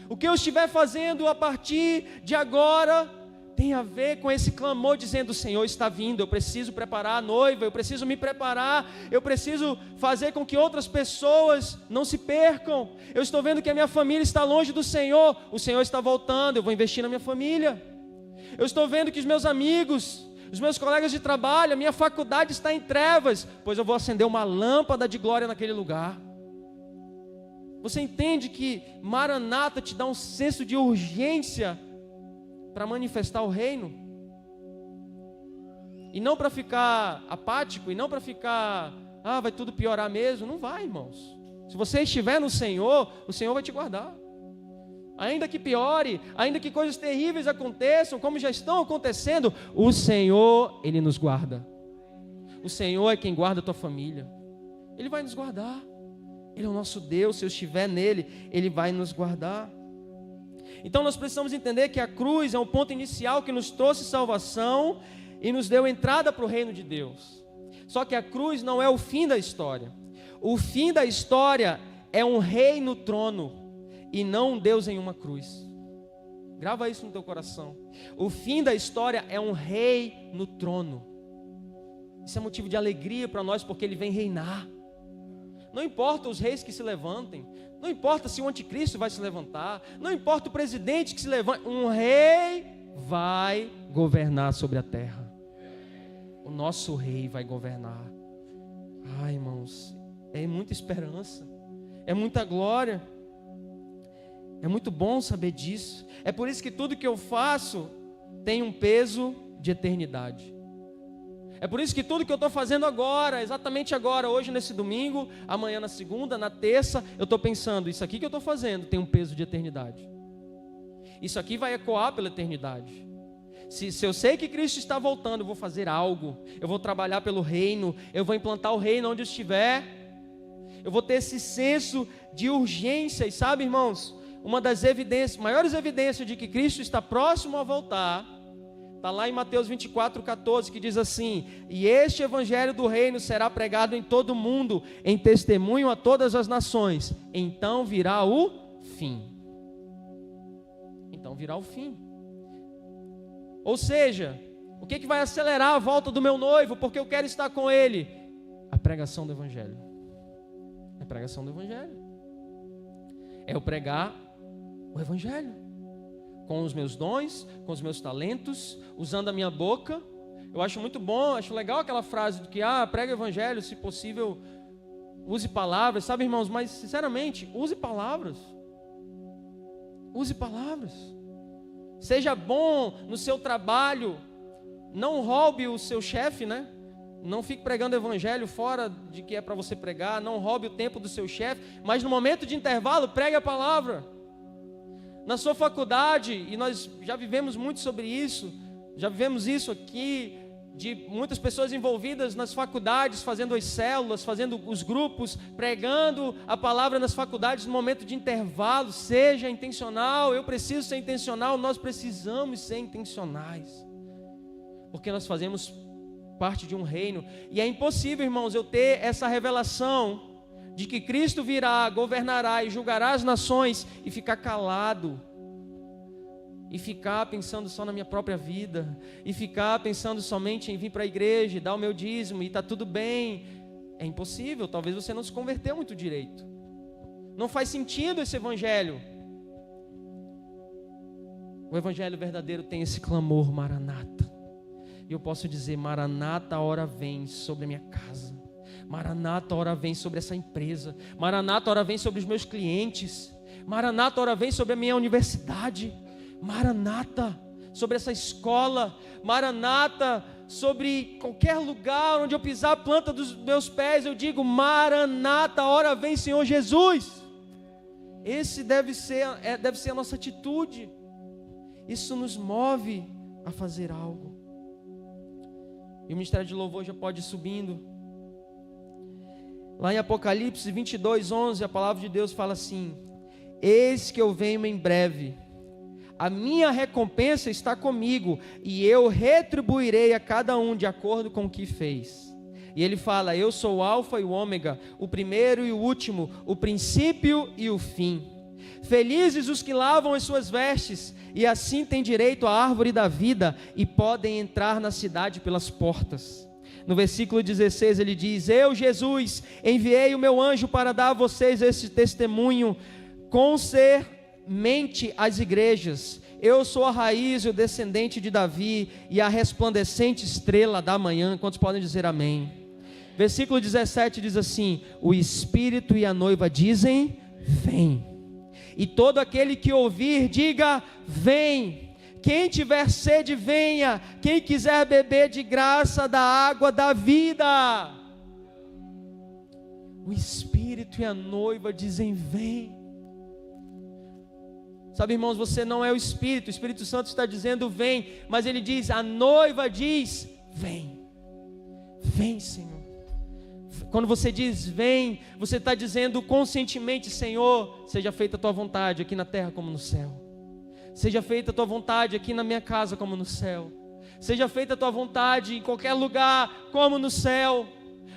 O que eu estiver fazendo a partir de agora tem a ver com esse clamor dizendo: o Senhor está vindo, eu preciso preparar a noiva, eu preciso me preparar, eu preciso fazer com que outras pessoas não se percam. Eu estou vendo que a minha família está longe do Senhor, o Senhor está voltando, eu vou investir na minha família. Eu estou vendo que os meus amigos, os meus colegas de trabalho, a minha faculdade está em trevas, pois eu vou acender uma lâmpada de glória naquele lugar. Você entende que Maranata te dá um senso de urgência para manifestar o reino? E não para ficar apático, e não para ficar, vai tudo piorar mesmo. Não vai, irmãos. Se você estiver no Senhor, o Senhor vai te guardar. Ainda que piore, ainda que coisas terríveis aconteçam, como já estão acontecendo, o Senhor, Ele nos guarda. O Senhor é quem guarda a tua família. Ele vai nos guardar. Ele é o nosso Deus, se eu estiver nele, Ele vai nos guardar. Então nós precisamos entender que a cruz é um ponto inicial que nos trouxe salvação e nos deu entrada para o reino de Deus. Só que a cruz não é o fim da história. O fim da história é um rei no trono e não um Deus em uma cruz. Grava isso no teu coração. O fim da história é um rei no trono. Isso é motivo de alegria para nós, porque Ele vem reinar. Não importa os reis que se levantem, não importa se o anticristo vai se levantar, não importa o presidente que se levante, um rei vai governar sobre a terra. O nosso rei vai governar. Irmãos, é muita esperança, é muita glória, é muito bom saber disso. É por isso que tudo que eu faço tem um peso de eternidade. É por isso que tudo que eu estou fazendo agora, exatamente agora, hoje nesse domingo, amanhã na segunda, na terça, eu estou pensando, isso aqui que eu estou fazendo tem um peso de eternidade. Isso aqui vai ecoar pela eternidade. Se eu sei que Cristo está voltando, eu vou fazer algo, eu vou trabalhar pelo reino, eu vou implantar o reino onde eu estiver, eu vou ter esse senso de urgência. E sabe, irmãos, uma das maiores evidências de que Cristo está próximo a voltar, está lá em Mateus 24:14, que diz assim: e este evangelho do reino será pregado em todo o mundo, em testemunho a todas as nações, então virá o fim. Então virá o fim. Ou seja, o que vai acelerar a volta do meu noivo, porque eu quero estar com ele? A pregação do evangelho. A pregação do evangelho. É eu pregar o evangelho. Com os meus dons, com os meus talentos, usando a minha boca. Eu acho muito bom, acho legal aquela frase de que, prega o evangelho, se possível, use palavras. Sabe, irmãos, mas sinceramente, use palavras. Use palavras. Seja bom no seu trabalho, Não roube o seu chefe, né? Não fique pregando evangelho fora de que é para você pregar. Não roube o tempo do seu chefe. Mas no momento de intervalo, pregue a palavra. Na sua faculdade, e nós já vivemos muito sobre isso, já vivemos isso aqui, de muitas pessoas envolvidas nas faculdades, fazendo as células, fazendo os grupos, pregando a palavra nas faculdades no momento de intervalo. Seja intencional, eu preciso ser intencional, nós precisamos ser intencionais, porque nós fazemos parte de um reino, e é impossível, irmãos, eu ter essa revelação de que Cristo virá, governará e julgará as nações e ficar calado, e ficar pensando só na minha própria vida, e ficar pensando somente em vir para a igreja, dar o meu dízimo e está tudo bem. É impossível, talvez você não se converteu muito direito, não faz sentido esse evangelho. O evangelho verdadeiro tem esse clamor, Maranata, e eu posso dizer: Maranata, a hora vem sobre a minha casa, Maranata, a hora vem sobre essa empresa, Maranata, a hora vem sobre os meus clientes, Maranata, a hora vem sobre a minha universidade, Maranata, sobre essa escola, Maranata, sobre qualquer lugar onde eu pisar a planta dos meus pés, eu digo: Maranata, a hora vem, Senhor Jesus. Esse deve ser a nossa atitude. Isso nos move a fazer algo. E o ministério de louvor já pode ir subindo. Lá em Apocalipse 22:11, a palavra de Deus fala assim: eis que eu venho em breve, a minha recompensa está comigo, e eu retribuirei a cada um de acordo com o que fez. E ele fala: eu sou o Alfa e o Ômega, o primeiro e o último, o princípio e o fim. Felizes os que lavam as suas vestes, e assim têm direito à árvore da vida, e podem entrar na cidade pelas portas. No versículo 16 ele diz: eu, Jesus, enviei o meu anjo para dar a vocês esse testemunho concermente às igrejas. Eu sou a raiz e o descendente de Davi e a resplandecente estrela da manhã. Quantos podem dizer amém? Versículo 17 diz assim: o Espírito e a noiva dizem: vem. E todo aquele que ouvir, diga: vem. Quem tiver sede, venha. Quem quiser beber de graça da água da vida. O Espírito e a noiva dizem: vem. Sabe, irmãos, você não é o Espírito Santo está dizendo: vem, mas ele diz, a noiva diz: vem. Vem, Senhor. Quando você diz vem, você está dizendo conscientemente: Senhor, seja feita a tua vontade aqui na terra como no céu. Seja feita a tua vontade aqui na minha casa como no céu. Seja feita a tua vontade em qualquer lugar como no céu.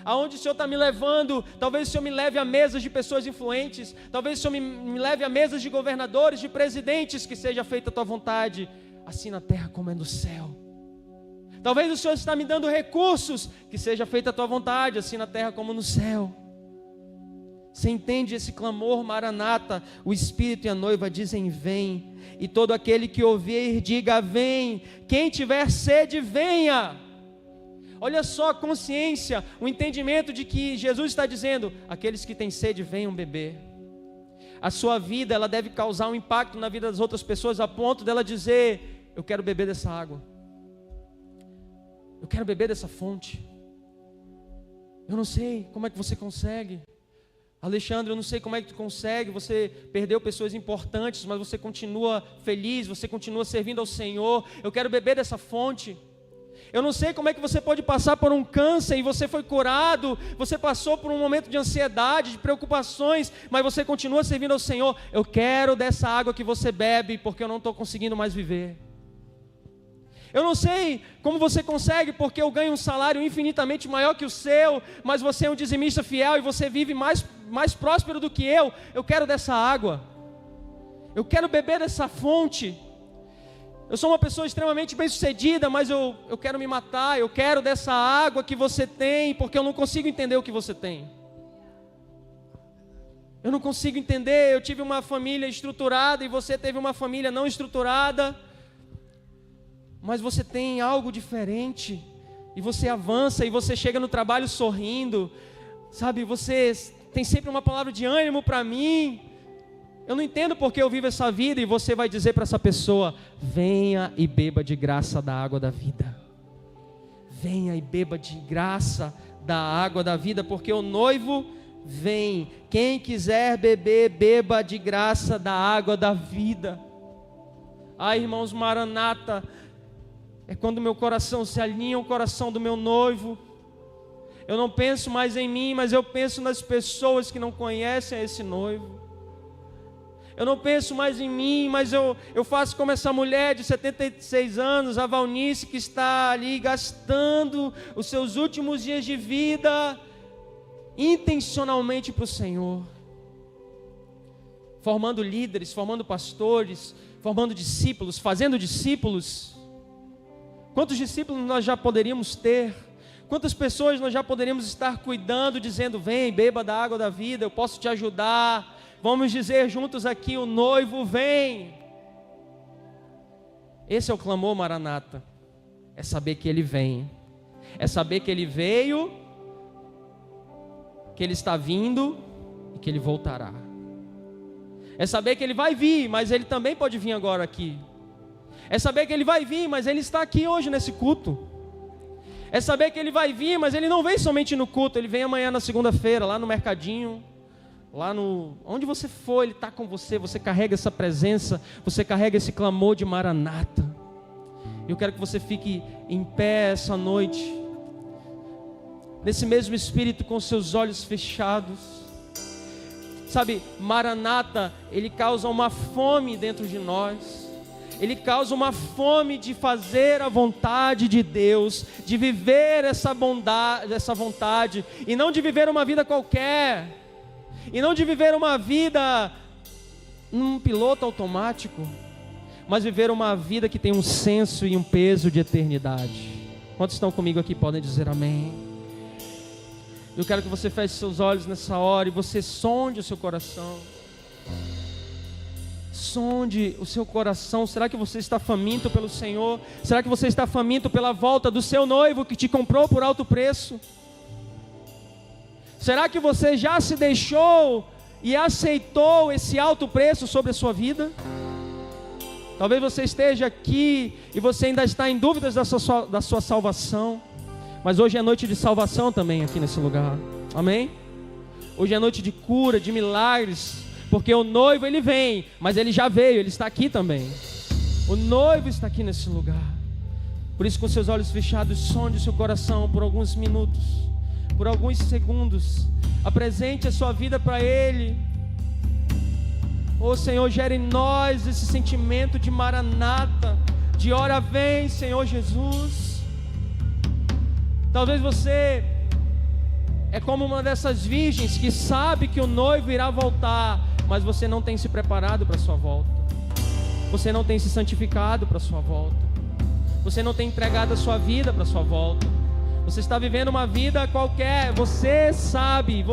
Aonde o Senhor está me levando, talvez o Senhor me leve a mesas de pessoas influentes, talvez o Senhor me leve a mesas de governadores, de presidentes, que seja feita a tua vontade, assim na terra como é no céu. Talvez o Senhor está me dando recursos, que seja feita a tua vontade, assim na terra como no céu. Você entende esse clamor, Maranata? O Espírito e a noiva dizem: vem. E todo aquele que ouvir, diga: vem. Quem tiver sede, venha. Olha só a consciência, o entendimento de que Jesus está dizendo: aqueles que têm sede, venham beber. A sua vida, ela deve causar um impacto na vida das outras pessoas, a ponto dela dizer: eu quero beber dessa água, eu quero beber dessa fonte. Eu não sei como é que você consegue, Alexandre, eu não sei como é que tu consegue. Você perdeu pessoas importantes, mas você continua feliz, você continua servindo ao Senhor. Eu quero beber dessa fonte. Eu não sei como é que você pode passar por um câncer e você foi curado, você passou por um momento de ansiedade, de preocupações, mas você continua servindo ao Senhor. Eu quero dessa água que você bebe, porque eu não estou conseguindo mais viver. Eu não sei como você consegue, porque eu ganho um salário infinitamente maior que o seu, mas você é um dizimista fiel e você vive mais próspero do que eu. Eu quero dessa água, eu quero beber dessa fonte. Eu sou uma pessoa extremamente bem-sucedida, mas eu quero me matar. Eu quero dessa água que você tem, porque eu não consigo entender o que você tem. Eu não consigo entender. Eu tive uma família estruturada e você teve uma família não estruturada, mas você tem algo diferente, e você avança, e você chega no trabalho sorrindo, sabe, você tem sempre uma palavra de ânimo para mim. Eu não entendo porque eu vivo essa vida, e você vai dizer para essa pessoa: venha e beba de graça da água da vida. venha e beba de graça da água da vida, porque o noivo vem. Quem quiser beber, beba de graça da água da vida. Irmãos, Maranata é quando meu coração se alinha ao coração do meu noivo. Eu não penso mais em mim, mas eu penso nas pessoas que não conhecem esse noivo. Eu não penso mais em mim, mas eu faço como essa mulher de 76 anos, a Valnice, que está ali gastando os seus últimos dias de vida intencionalmente para o Senhor, formando líderes, formando pastores, formando discípulos, fazendo discípulos. Quantos discípulos nós já poderíamos ter? Quantas pessoas nós já poderíamos estar cuidando, dizendo: vem, beba da água da vida, eu posso te ajudar. Vamos dizer juntos aqui: o noivo vem. Esse é o clamor Maranata. É saber que Ele vem. É saber que Ele veio, que Ele está vindo e que Ele voltará. É saber que Ele vai vir, mas Ele também pode vir agora aqui. É saber que Ele vai vir, mas Ele está aqui hoje nesse culto. É saber que Ele vai vir, mas Ele não vem somente no culto. Ele vem amanhã na segunda-feira, lá no mercadinho, lá no... onde você for, Ele está com você. Você carrega essa presença, você carrega esse clamor de Maranata. Eu quero que você fique em pé essa noite, nesse mesmo espírito, com seus olhos fechados. Sabe, Maranata, ele causa uma fome dentro de nós. Ele causa uma fome de fazer a vontade de Deus, de viver essa bondade, essa vontade, e não de viver uma vida qualquer, e não de viver uma vida num piloto automático, mas viver uma vida que tem um senso e um peso de eternidade. Quantos estão comigo aqui podem dizer amém? Eu quero que você feche seus olhos nessa hora e você sonde o seu coração. Sonde o seu coração. Será que você está faminto pelo Senhor? Será que você está faminto pela volta do seu noivo que te comprou por alto preço? Será que você já se deixou e aceitou esse alto preço sobre a sua vida? Talvez você esteja aqui e você ainda está em dúvidas da sua salvação. Mas hoje é noite de salvação também aqui nesse lugar. Amém? Hoje é noite de cura, de milagres. Porque o noivo ele vem, mas ele já veio, ele está aqui também. O noivo está aqui nesse lugar. Por isso, com seus olhos fechados, sonde o seu coração por alguns minutos, por alguns segundos. Apresente a sua vida para Ele. Oh Senhor, gere em nós esse sentimento de Maranata, de ora vem, Senhor Jesus. Talvez você é como uma dessas virgens que sabe que o noivo irá voltar, mas você não tem se preparado para a sua volta. Você não tem se santificado para a sua volta. Você não tem entregado a sua vida para a sua volta. Você está vivendo uma vida qualquer. Você sabe.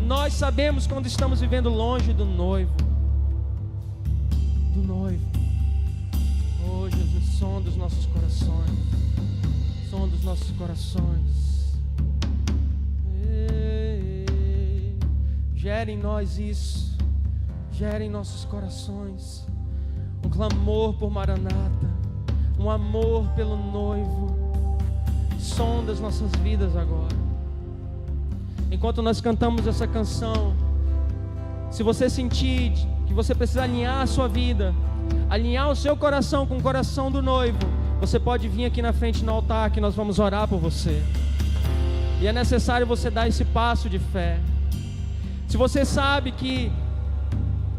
Nós sabemos quando estamos vivendo longe do noivo. Do noivo. Oh Jesus, sonda os nossos corações. Sonda os nossos corações. Gere em nós isso. Gere em nossos corações um clamor por Maranata, um amor pelo noivo. Sonda as nossas vidas agora. Enquanto nós cantamos essa canção, se você sentir que você precisa alinhar a sua vida, alinhar o seu coração com o coração do noivo, você pode vir aqui na frente no altar que nós vamos orar por você. E é necessário você dar esse passo de fé. Se você sabe que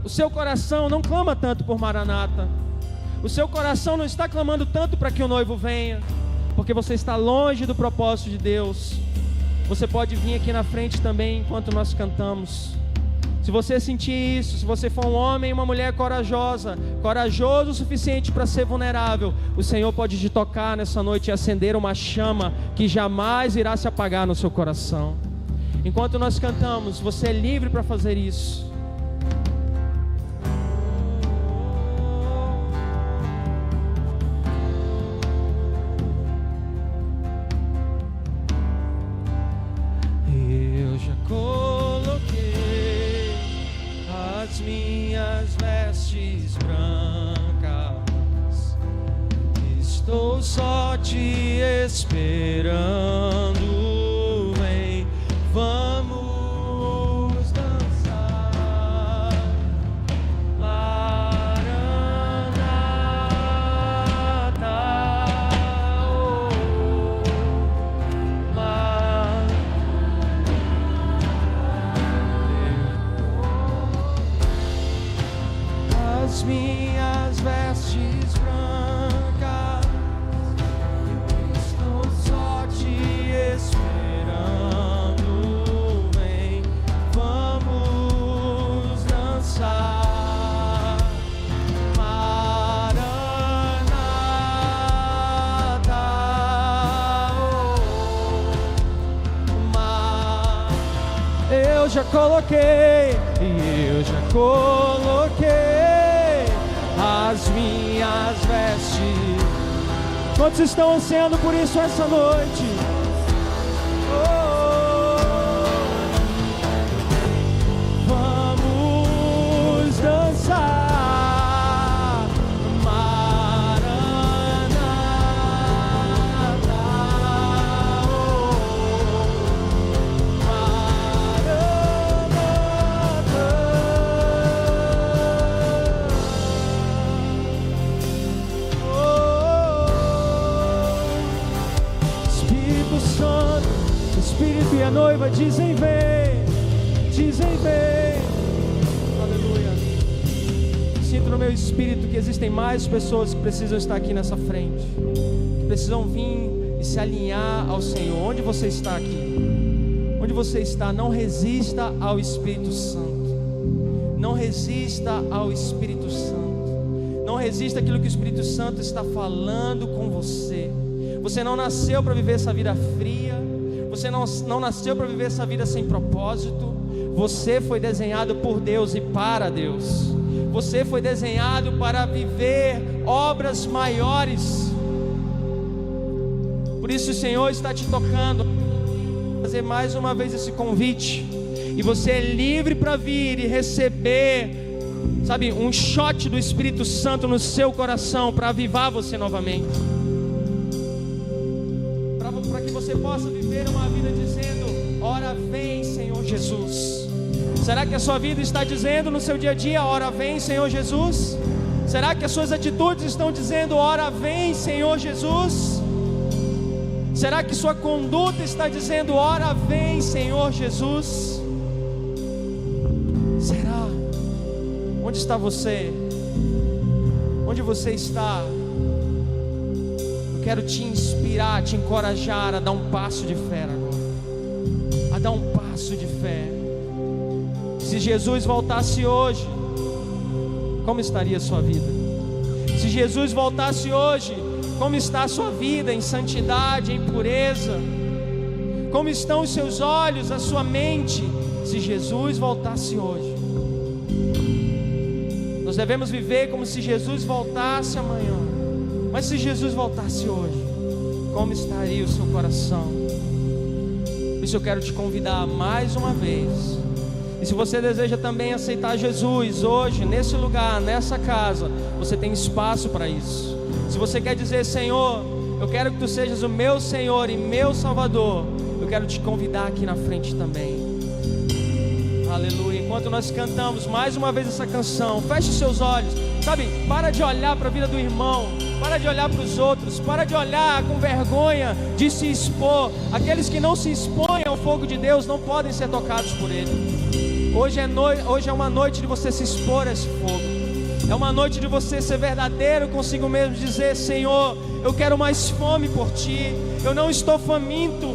o seu coração não clama tanto por Maranata, o seu coração não está clamando tanto para que o noivo venha, porque você está longe do propósito de Deus, você pode vir aqui na frente também enquanto nós cantamos. Se você sentir isso, se você for um homem e uma mulher corajoso o suficiente para ser vulnerável, o Senhor pode te tocar nessa noite e acender uma chama que jamais irá se apagar no seu coração. Enquanto nós cantamos, você é livre para fazer isso. Eu já coloquei as minhas vestes brancas, Estou só te esperando, vem, vamos dançar. Maranata, oh, as minhas vestes brancas, estou só te esperando, vem, vamos dançar. Maranata, oh, eu já coloquei as minhas vestes. Quantos estão ansiando por isso essa noite? Oh, vamos dançar. Maranata, Espírito e a noiva dizem vem, aleluia. Sinto no meu espírito que existem mais pessoas que precisam estar aqui nessa frente, que precisam vir e se alinhar ao Senhor. Onde você está aqui? Onde você está? Não resista ao Espírito Santo, não resista ao Espírito Santo, não resista àquilo que o Espírito Santo está falando com você. Você não nasceu para viver essa vida fria, você não nasceu para viver essa vida sem propósito. Você foi desenhado por Deus e para Deus. Você foi desenhado para viver obras maiores. Por isso o Senhor está te tocando, fazer mais uma vez esse convite. E você é livre para vir e receber, sabe, um shot do Espírito Santo no seu coração para avivar você novamente. Para que você possa viver uma vida dizendo: ora vem, Senhor Jesus. Será que a sua vida está dizendo no seu dia a dia: ora vem, Senhor Jesus? Será que as suas atitudes estão dizendo: ora vem, Senhor Jesus? Será que sua conduta está dizendo: ora vem, Senhor Jesus? Será? Onde está você? Onde você está? Quero te inspirar, te encorajar a dar um passo de fé agora, a dar um passo de fé. Se Jesus voltasse hoje, como estaria a sua vida? Se Jesus voltasse hoje, como está a sua vida em santidade, em pureza? Como estão os seus olhos, a sua mente? Se Jesus voltasse hoje, nós devemos viver como se Jesus voltasse amanhã. Mas se Jesus voltasse hoje, como estaria o seu coração? Por isso eu quero te convidar mais uma vez. E se você deseja também aceitar Jesus hoje, nesse lugar, nessa casa, você tem espaço para isso. Se você quer dizer: Senhor, eu quero que Tu sejas o meu Senhor e meu Salvador, eu quero te convidar aqui na frente também. Aleluia. Enquanto nós cantamos mais uma vez essa canção, feche os seus olhos. Sabe, para de olhar para a vida do irmão, para de olhar para os outros, para de olhar com vergonha de se expor. Aqueles que não se expõem ao fogo de Deus não podem ser tocados por Ele. Hoje é uma noite de você se expor a esse fogo. É uma noite de você ser verdadeiro consigo mesmo, dizer: Senhor, eu quero mais fome por Ti. Eu não estou faminto,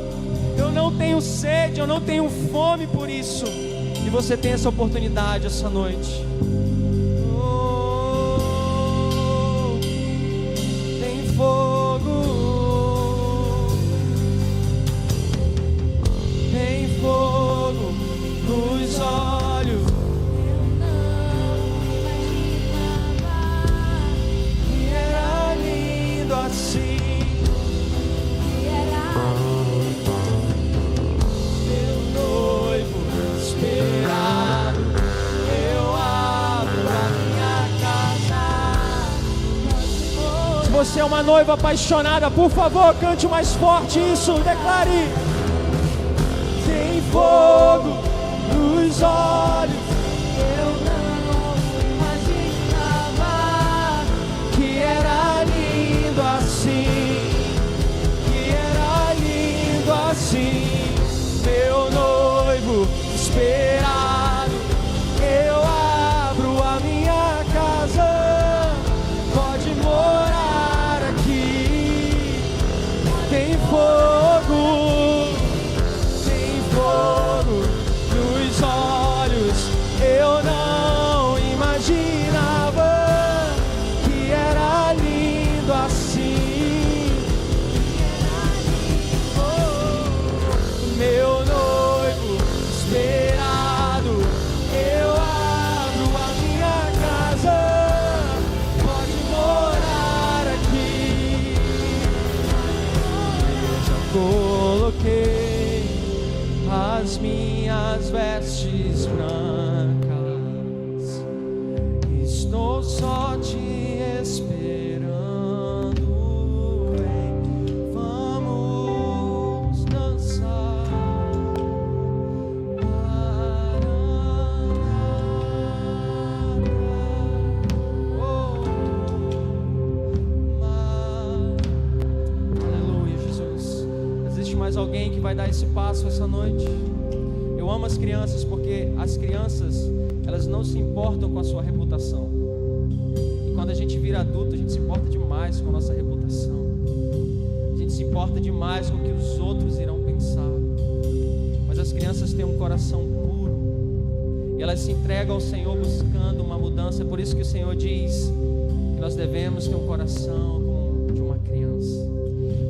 eu não tenho sede, eu não tenho fome por isso. E você tem essa oportunidade essa noite. Tem fogo nos olhos. E era lindo assim. Meu noivo esperado, eu abro a minha casa. Se você é uma noiva apaixonada, por favor, cante mais forte isso, declare. Tem fogo nos olhos, eu não imaginava que era lindo assim, meu noivo esperado. Eu abro a minha casa, pode morar aqui. Tem fogo nos olhos. Eu não imaginava que era lindo assim. Meu noivo esperado, eu abro a minha casa, pode morar aqui. Eu já coloquei as minhas vestes brancas, estou só te esperando. Vamos dançar. Aleluia, Jesus. Existe mais alguém que vai dar esse passo essa noite? Eu amo as crianças porque as crianças, elas não se importam com a sua reputação. E quando a gente vira adulto, a gente se importa demais com a nossa reputação. A gente se importa demais com o que os outros irão pensar. Mas as crianças têm um coração puro e elas se entregam ao Senhor buscando uma mudança. É por isso que o Senhor diz que nós devemos ter um coração como de uma criança.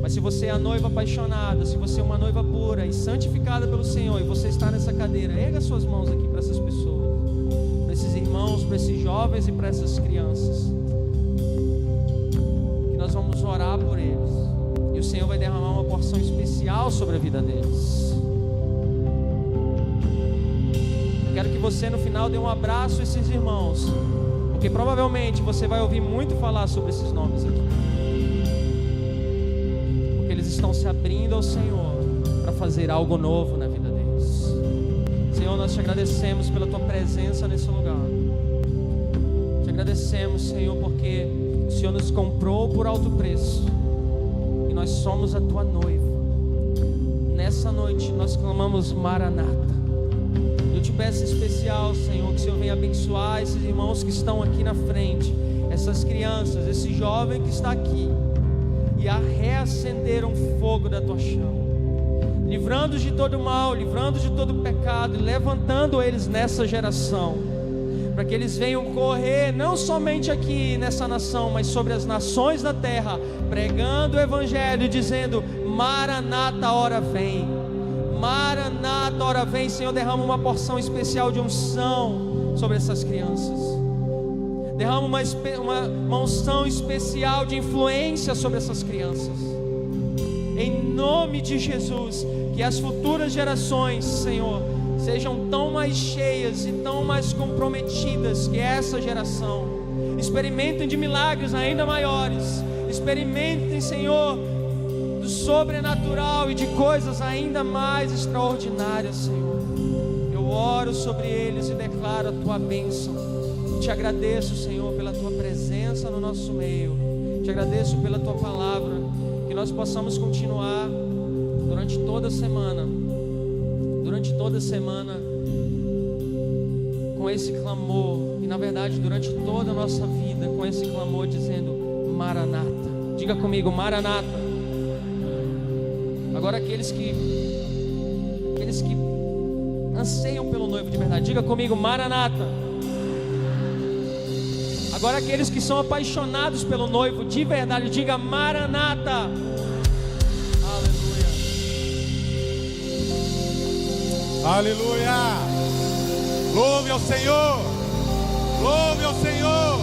Mas se você é a noiva apaixonada, se você é uma noiva pura e santificada pelo Senhor, e você está nessa cadeira, erga suas mãos aqui para essas pessoas, para esses irmãos, para esses jovens e para essas crianças, que nós vamos orar por eles, e o Senhor vai derramar uma porção especial sobre a vida deles. Quero que você no final dê um abraço a esses irmãos, porque provavelmente você vai ouvir muito falar sobre esses nomes aqui. Eles estão se abrindo ao Senhor para fazer algo novo na vida deles. Senhor, nós te agradecemos pela tua presença nesse lugar. Te agradecemos, Senhor, porque o Senhor nos comprou por alto preço e nós somos a tua noiva. Nessa noite nós clamamos Maranata. Eu te peço em especial, Senhor, que o Senhor venha abençoar esses irmãos que estão aqui na frente, essas crianças, esse jovem que está aqui, e a reacender um fogo da tua chama, livrando-os de todo mal, livrando-os de todo pecado, e levantando eles nessa geração, para que eles venham correr, não somente aqui nessa nação, mas sobre as nações da terra, pregando o Evangelho, dizendo: Maranata, hora vem. Maranata, hora vem. Senhor, derrama uma porção especial de unção sobre essas crianças. Derrama uma unção especial de influência sobre essas crianças. Em nome de Jesus, que as futuras gerações, Senhor, sejam tão mais cheias e tão mais comprometidas que essa geração. Experimentem de milagres ainda maiores. Experimentem, Senhor, do sobrenatural e de coisas ainda mais extraordinárias, Senhor. Eu oro sobre eles e declaro a tua bênção. Te agradeço, Senhor, pela tua presença no nosso meio. Te agradeço pela tua palavra. Que nós possamos continuar durante toda a semana com esse clamor. E na verdade durante toda a nossa vida com esse clamor, dizendo Maranata. Diga comigo, Maranata. Agora aqueles que anseiam pelo noivo de verdade, diga comigo, Maranata. Agora aqueles que são apaixonados pelo noivo de verdade, diga Maranata. Aleluia. Aleluia. Louve ao Senhor. Louve ao Senhor.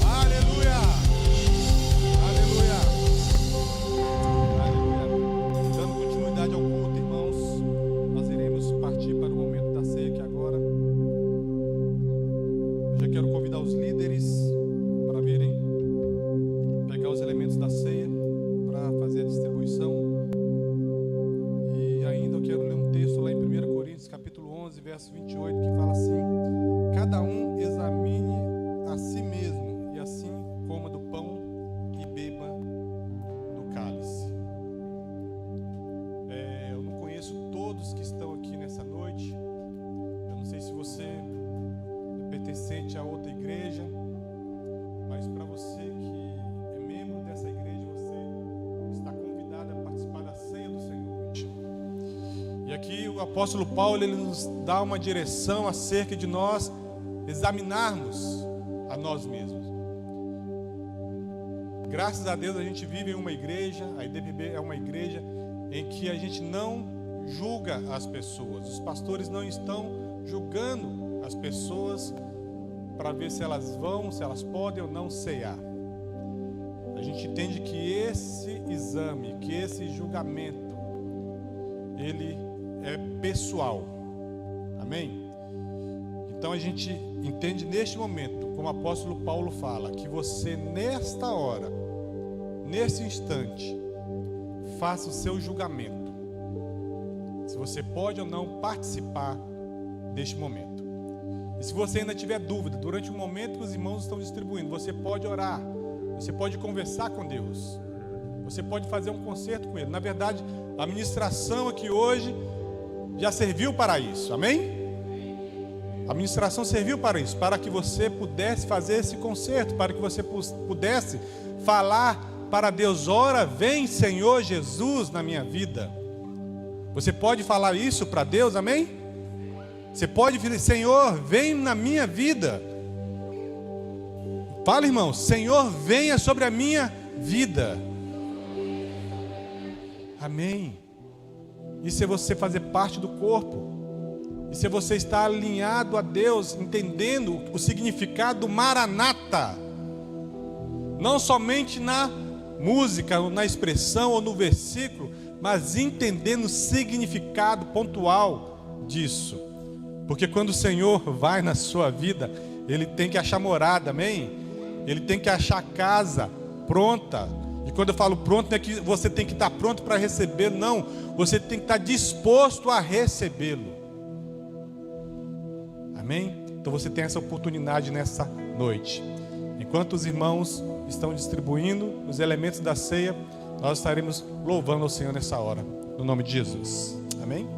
Aleluia. Aleluia. Aleluia. Dando continuidade ao culto, irmãos, nós iremos partir para o momento da ceia aqui agora. Eu já quero convidar os líderes para virem pegar os 28, que fala assim: cada um examine a si mesmo, e assim coma do pão e beba do cálice. Eu não conheço todos que estão aqui nessa noite. Eu não sei se você é pertencente a outra igreja, mas para você que é membro dessa igreja, você está convidado a participar da ceia do Senhor hoje. E aqui o apóstolo Paulo, ele nos dá uma direção acerca de nós examinarmos a nós mesmos. Graças a Deus a gente vive em uma igreja, a IDPB é uma igreja em que a gente não julga as pessoas. Os pastores não estão julgando as pessoas para ver se elas vão, se elas podem ou não ceiar. A gente entende que esse exame, que esse julgamento, ele é pessoal. Amém? Então a gente entende neste momento, como o apóstolo Paulo fala, que você nesta hora, nesse instante, faça o seu julgamento, se você pode ou não participar deste momento. E se você ainda tiver dúvida, durante o momento que os irmãos estão distribuindo, você pode orar, você pode conversar com Deus, você pode fazer um concerto com Ele. Na verdade, a ministração aqui hoje já serviu para isso, amém? A ministração serviu para isso, para que você pudesse fazer esse concerto, para que você pudesse falar para Deus: ora, vem Senhor Jesus na minha vida. Você pode falar isso para Deus, amém? Você pode dizer: Senhor, vem na minha vida. Fala, irmão: Senhor, venha sobre a minha vida. Amém. Isso é você fazer parte do corpo. Isso é você estar alinhado a Deus, entendendo o significado do Maranata. Não somente na música, ou na expressão, ou no versículo, mas entendendo o significado pontual disso. Porque quando o Senhor vai na sua vida, Ele tem que achar morada, amém? Ele tem que achar casa pronta. E quando eu falo pronto, não é que você tem que estar pronto para recebê-lo, não. Você tem que estar disposto a recebê-lo. Amém? Então você tem essa oportunidade nessa noite. Enquanto os irmãos estão distribuindo os elementos da ceia, nós estaremos louvando ao Senhor nessa hora, no nome de Jesus. Amém?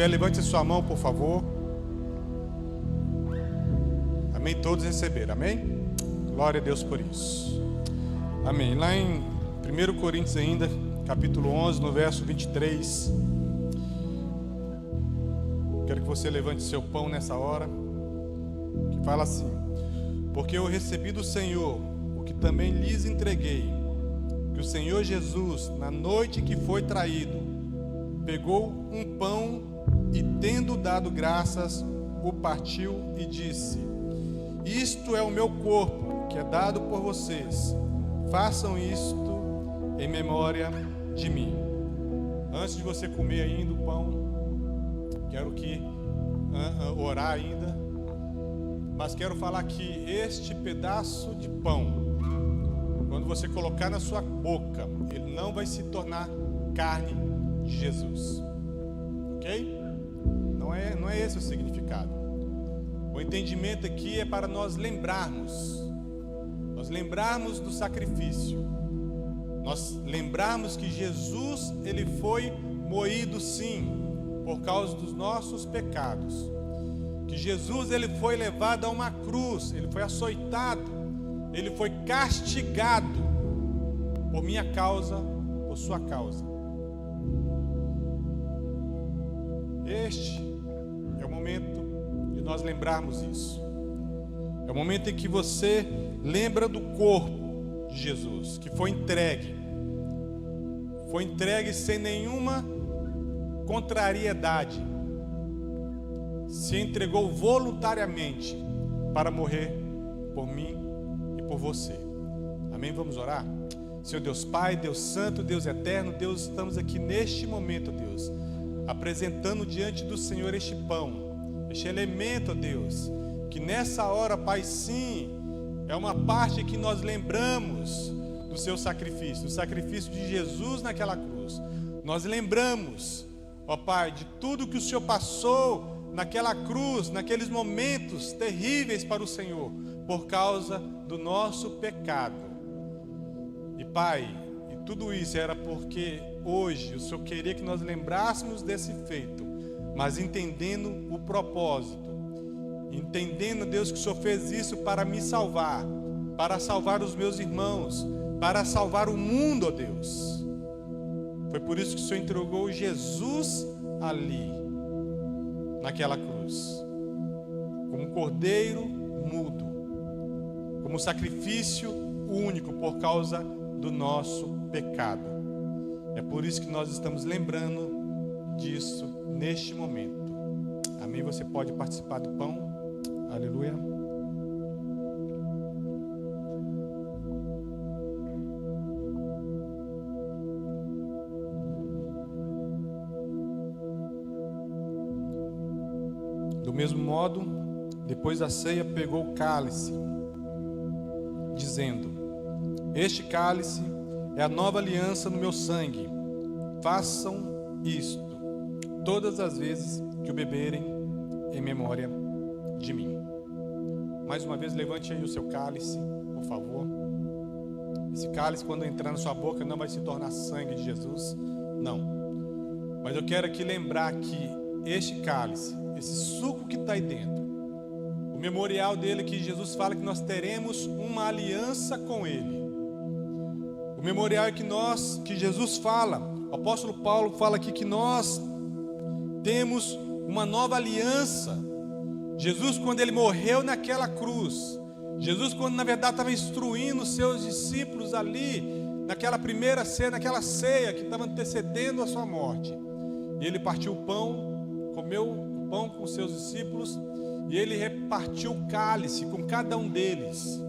pé, levante a sua mão, por favor. Amém? Todos receberam, amém? Glória a Deus por isso. Amém. Lá em 1 Coríntios ainda, capítulo 11, no verso 23. Quero que você levante seu pão nessa hora. Que fala assim: porque eu recebi do Senhor o que também lhes entreguei, que o Senhor Jesus, na noite que foi traído, pegou um pão e, tendo dado graças, o partiu e disse: isto é o meu corpo, que é dado por vocês. Façam isto em memória de mim. Antes de você comer ainda o pão, quero orar ainda, mas quero falar que este pedaço de pão, quando você colocar na sua boca, ele não vai se tornar carne de Jesus, ok? Não é esse o significado. O entendimento aqui é para nós lembrarmos do sacrifício, nós lembrarmos que Jesus, ele foi moído sim, por causa dos nossos pecados, que Jesus, ele foi levado a uma cruz, ele foi açoitado, ele foi castigado por minha causa, por sua causa. Este é o momento de nós lembrarmos isso. É o momento em que você lembra do corpo de Jesus, que foi entregue sem nenhuma contrariedade, se entregou voluntariamente para morrer por mim e por você. Amém? Vamos orar? Senhor Deus Pai, Deus Santo, Deus Eterno, Deus, estamos aqui neste momento, Deus, apresentando diante do Senhor este pão, este elemento, Deus, que nessa hora, Pai, sim, é uma parte que nós lembramos do seu sacrifício, do sacrifício de Jesus naquela cruz. Nós lembramos, ó Pai, de tudo que o Senhor passou naquela cruz, naqueles momentos terríveis para o Senhor, por causa do nosso pecado. E Pai, e tudo isso era porque hoje o Senhor queria que nós lembrássemos desse feito, mas entendendo o propósito, entendendo, Deus, que o Senhor fez isso para me salvar, para salvar os meus irmãos, para salvar o mundo, ó Deus. Foi por isso que o Senhor entregou Jesus ali, naquela cruz, como um cordeiro mudo, como um sacrifício único por causa do nosso pecado. É por isso que nós estamos lembrando disso neste momento. Amém? Você pode participar do pão. Aleluia. Do mesmo modo, depois da ceia, pegou o cálice, dizendo: este cálice é a nova aliança no meu sangue. Façam isto todas as vezes que o beberem, em memória de mim. Mais uma vez, levante aí o seu cálice, por favor. Esse cálice, quando entrar na sua boca, não vai se tornar sangue de Jesus, não. Mas eu quero aqui lembrar que este cálice, esse suco que está aí dentro, o memorial dele, que Jesus fala que nós teremos uma aliança com ele. O memorial é que Jesus fala, o apóstolo Paulo fala aqui que nós temos uma nova aliança. Jesus, quando ele morreu naquela cruz, Jesus, quando na verdade estava instruindo os seus discípulos ali, naquela primeira ceia, naquela ceia que estava antecedendo a sua morte, ele partiu o pão, comeu o pão com os seus discípulos, e ele repartiu o cálice com cada um deles.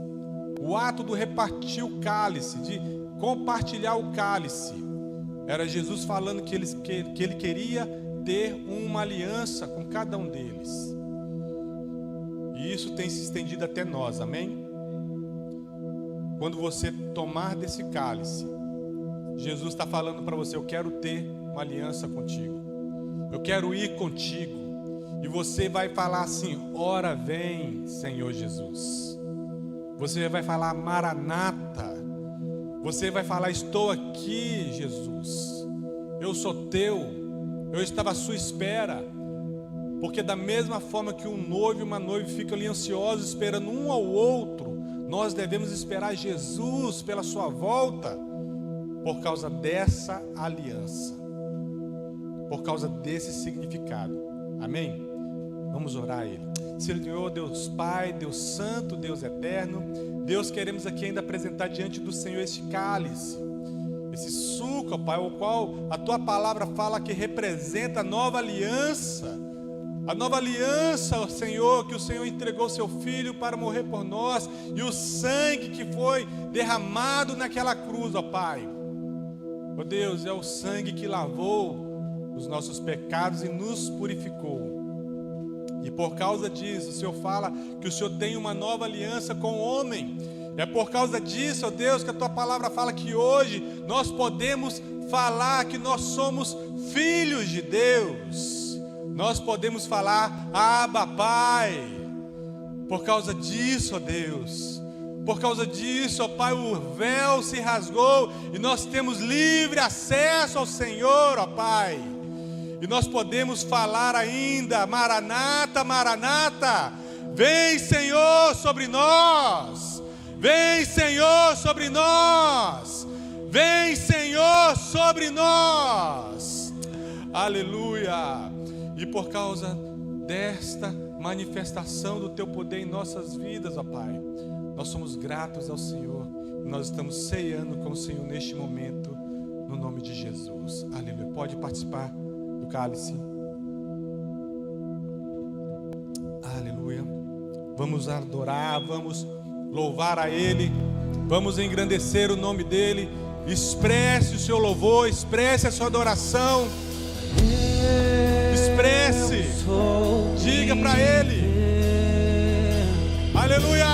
O ato do repartir o cálice, de compartilhar o cálice, era Jesus falando que ele queria ter uma aliança com cada um deles. E isso tem se estendido até nós, amém? Quando você tomar desse cálice, Jesus está falando para você: eu quero ter uma aliança contigo, eu quero ir contigo. E você vai falar assim: ora vem, Senhor Jesus. Você vai falar: Maranata. Você vai falar: estou aqui, Jesus. Eu sou teu. Eu estava à sua espera. Porque da mesma forma que um noivo e uma noiva ficam ali ansiosos esperando um ao outro, nós devemos esperar Jesus pela sua volta, por causa dessa aliança, por causa desse significado. Amém? Vamos orar a Ele. Senhor Deus Pai, Deus Santo, Deus Eterno, Deus, queremos aqui ainda apresentar diante do Senhor este cálice, esse suco, Pai, o qual a Tua palavra fala que representa a nova aliança. A nova aliança, Senhor, que o Senhor entregou seu Filho para morrer por nós, e o sangue que foi derramado naquela cruz, ó Pai. Ó Deus, é o sangue que lavou os nossos pecados e nos purificou. E por causa disso, o Senhor fala que o Senhor tem uma nova aliança com o homem. É por causa disso, ó Deus, que a Tua palavra fala que hoje nós podemos falar que nós somos filhos de Deus. Nós podemos falar, Abba, Pai. Por causa disso, ó Deus, por causa disso, ó Pai, o véu se rasgou e nós temos livre acesso ao Senhor, ó Pai. E nós podemos falar ainda, Maranata, Maranata, vem Senhor sobre nós, vem Senhor sobre nós, vem Senhor sobre nós, aleluia. E por causa desta manifestação do Teu poder em nossas vidas, ó Pai, nós somos gratos ao Senhor, e nós estamos ceando com o Senhor neste momento, no nome de Jesus, aleluia. Pode participar do cálice. Aleluia. Vamos adorar, vamos louvar a Ele, vamos engrandecer o nome dEle. Expresse o seu louvor, expresse a sua adoração, expresse, diga para Ele, aleluia.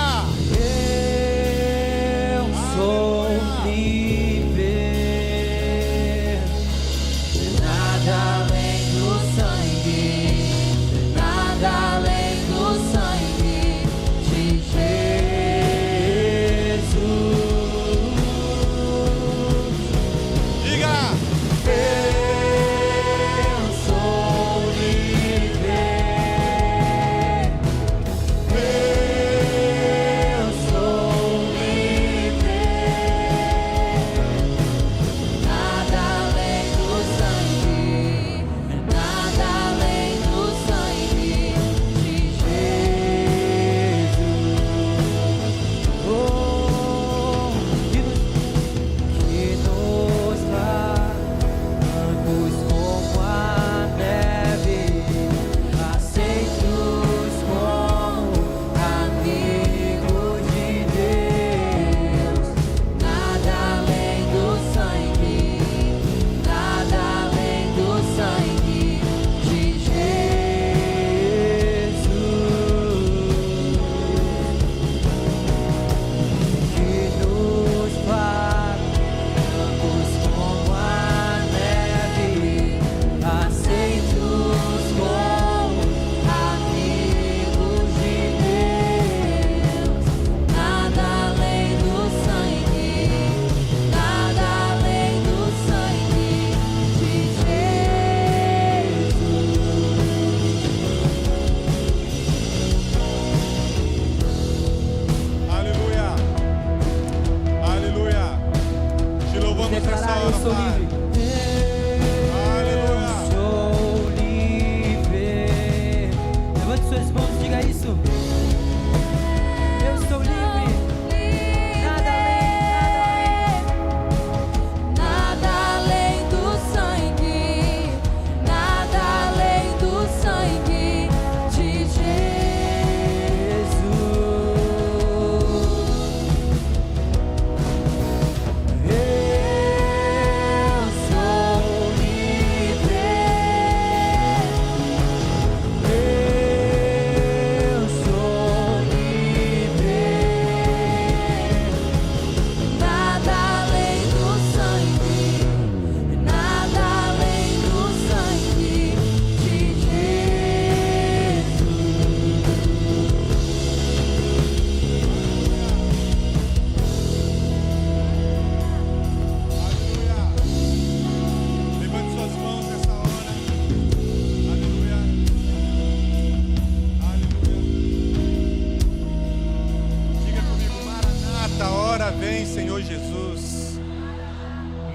Eu sou livre, nada além do sangue, nada além do sangue de Jesus. Diga. Eu sou livre, eu sou livre, nada além do sangue, nada além do sangue de Jesus. Oh, que nos brancos como a neve, aceitos como amigos de Deus, nada além do sangue, nada além do sangue de Jesus, que nos faz brancos como a neve, aceitos como amigos de Deus, nada além do sangue, nada além do sangue de Jesus. Aleluia, aleluia. Te louvamos nessa Declarar, hora, eu sou Pai. livre. Aleluia. Eu sou livre. Levante suas mãos e diga isso. Eu sou livre. Nada além do sangue, nada além do sangue de Jesus. Eu sou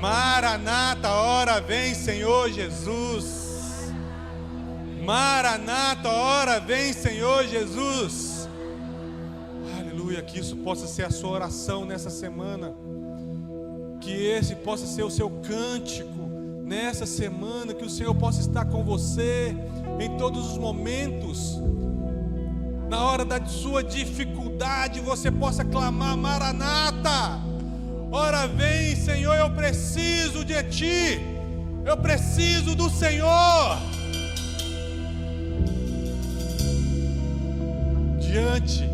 Maranata, ora vem, Senhor Jesus. Maranata, ora vem, Senhor Jesus. Aleluia, que isso possa ser a sua oração nessa semana. Que esse possa ser o seu cântico nessa semana. Que o Senhor possa estar com você em todos os momentos. Na hora da sua dificuldade, você possa clamar: Maranata, ora vem, Senhor, eu preciso de Ti, eu preciso do Senhor. Diante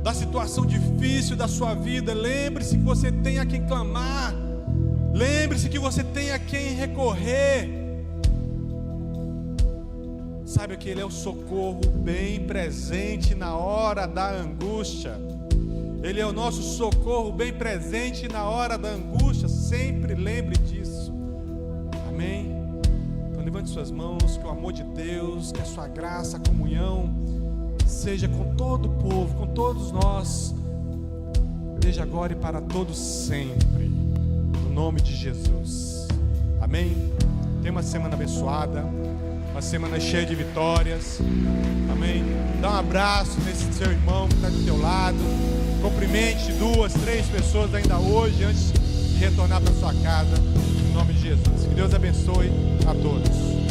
da situação difícil da sua vida, lembre-se que você tem a quem clamar, lembre-se que você tem a quem recorrer. Sabe que Ele é o socorro bem presente na hora da angústia. Ele é o nosso socorro bem presente na hora da angústia. Sempre lembre disso. Amém? Então levante suas mãos, que o amor de Deus, que a sua graça, a comunhão seja com todo o povo, com todos nós, desde agora e para todos sempre, no nome de Jesus. Amém? Tenha uma semana abençoada, uma semana cheia de vitórias. Amém? Dá um abraço nesse seu irmão que está do teu lado. Cumprimente 2, 3 pessoas ainda hoje, antes de retornar para sua casa, em nome de Jesus. Que Deus abençoe a todos.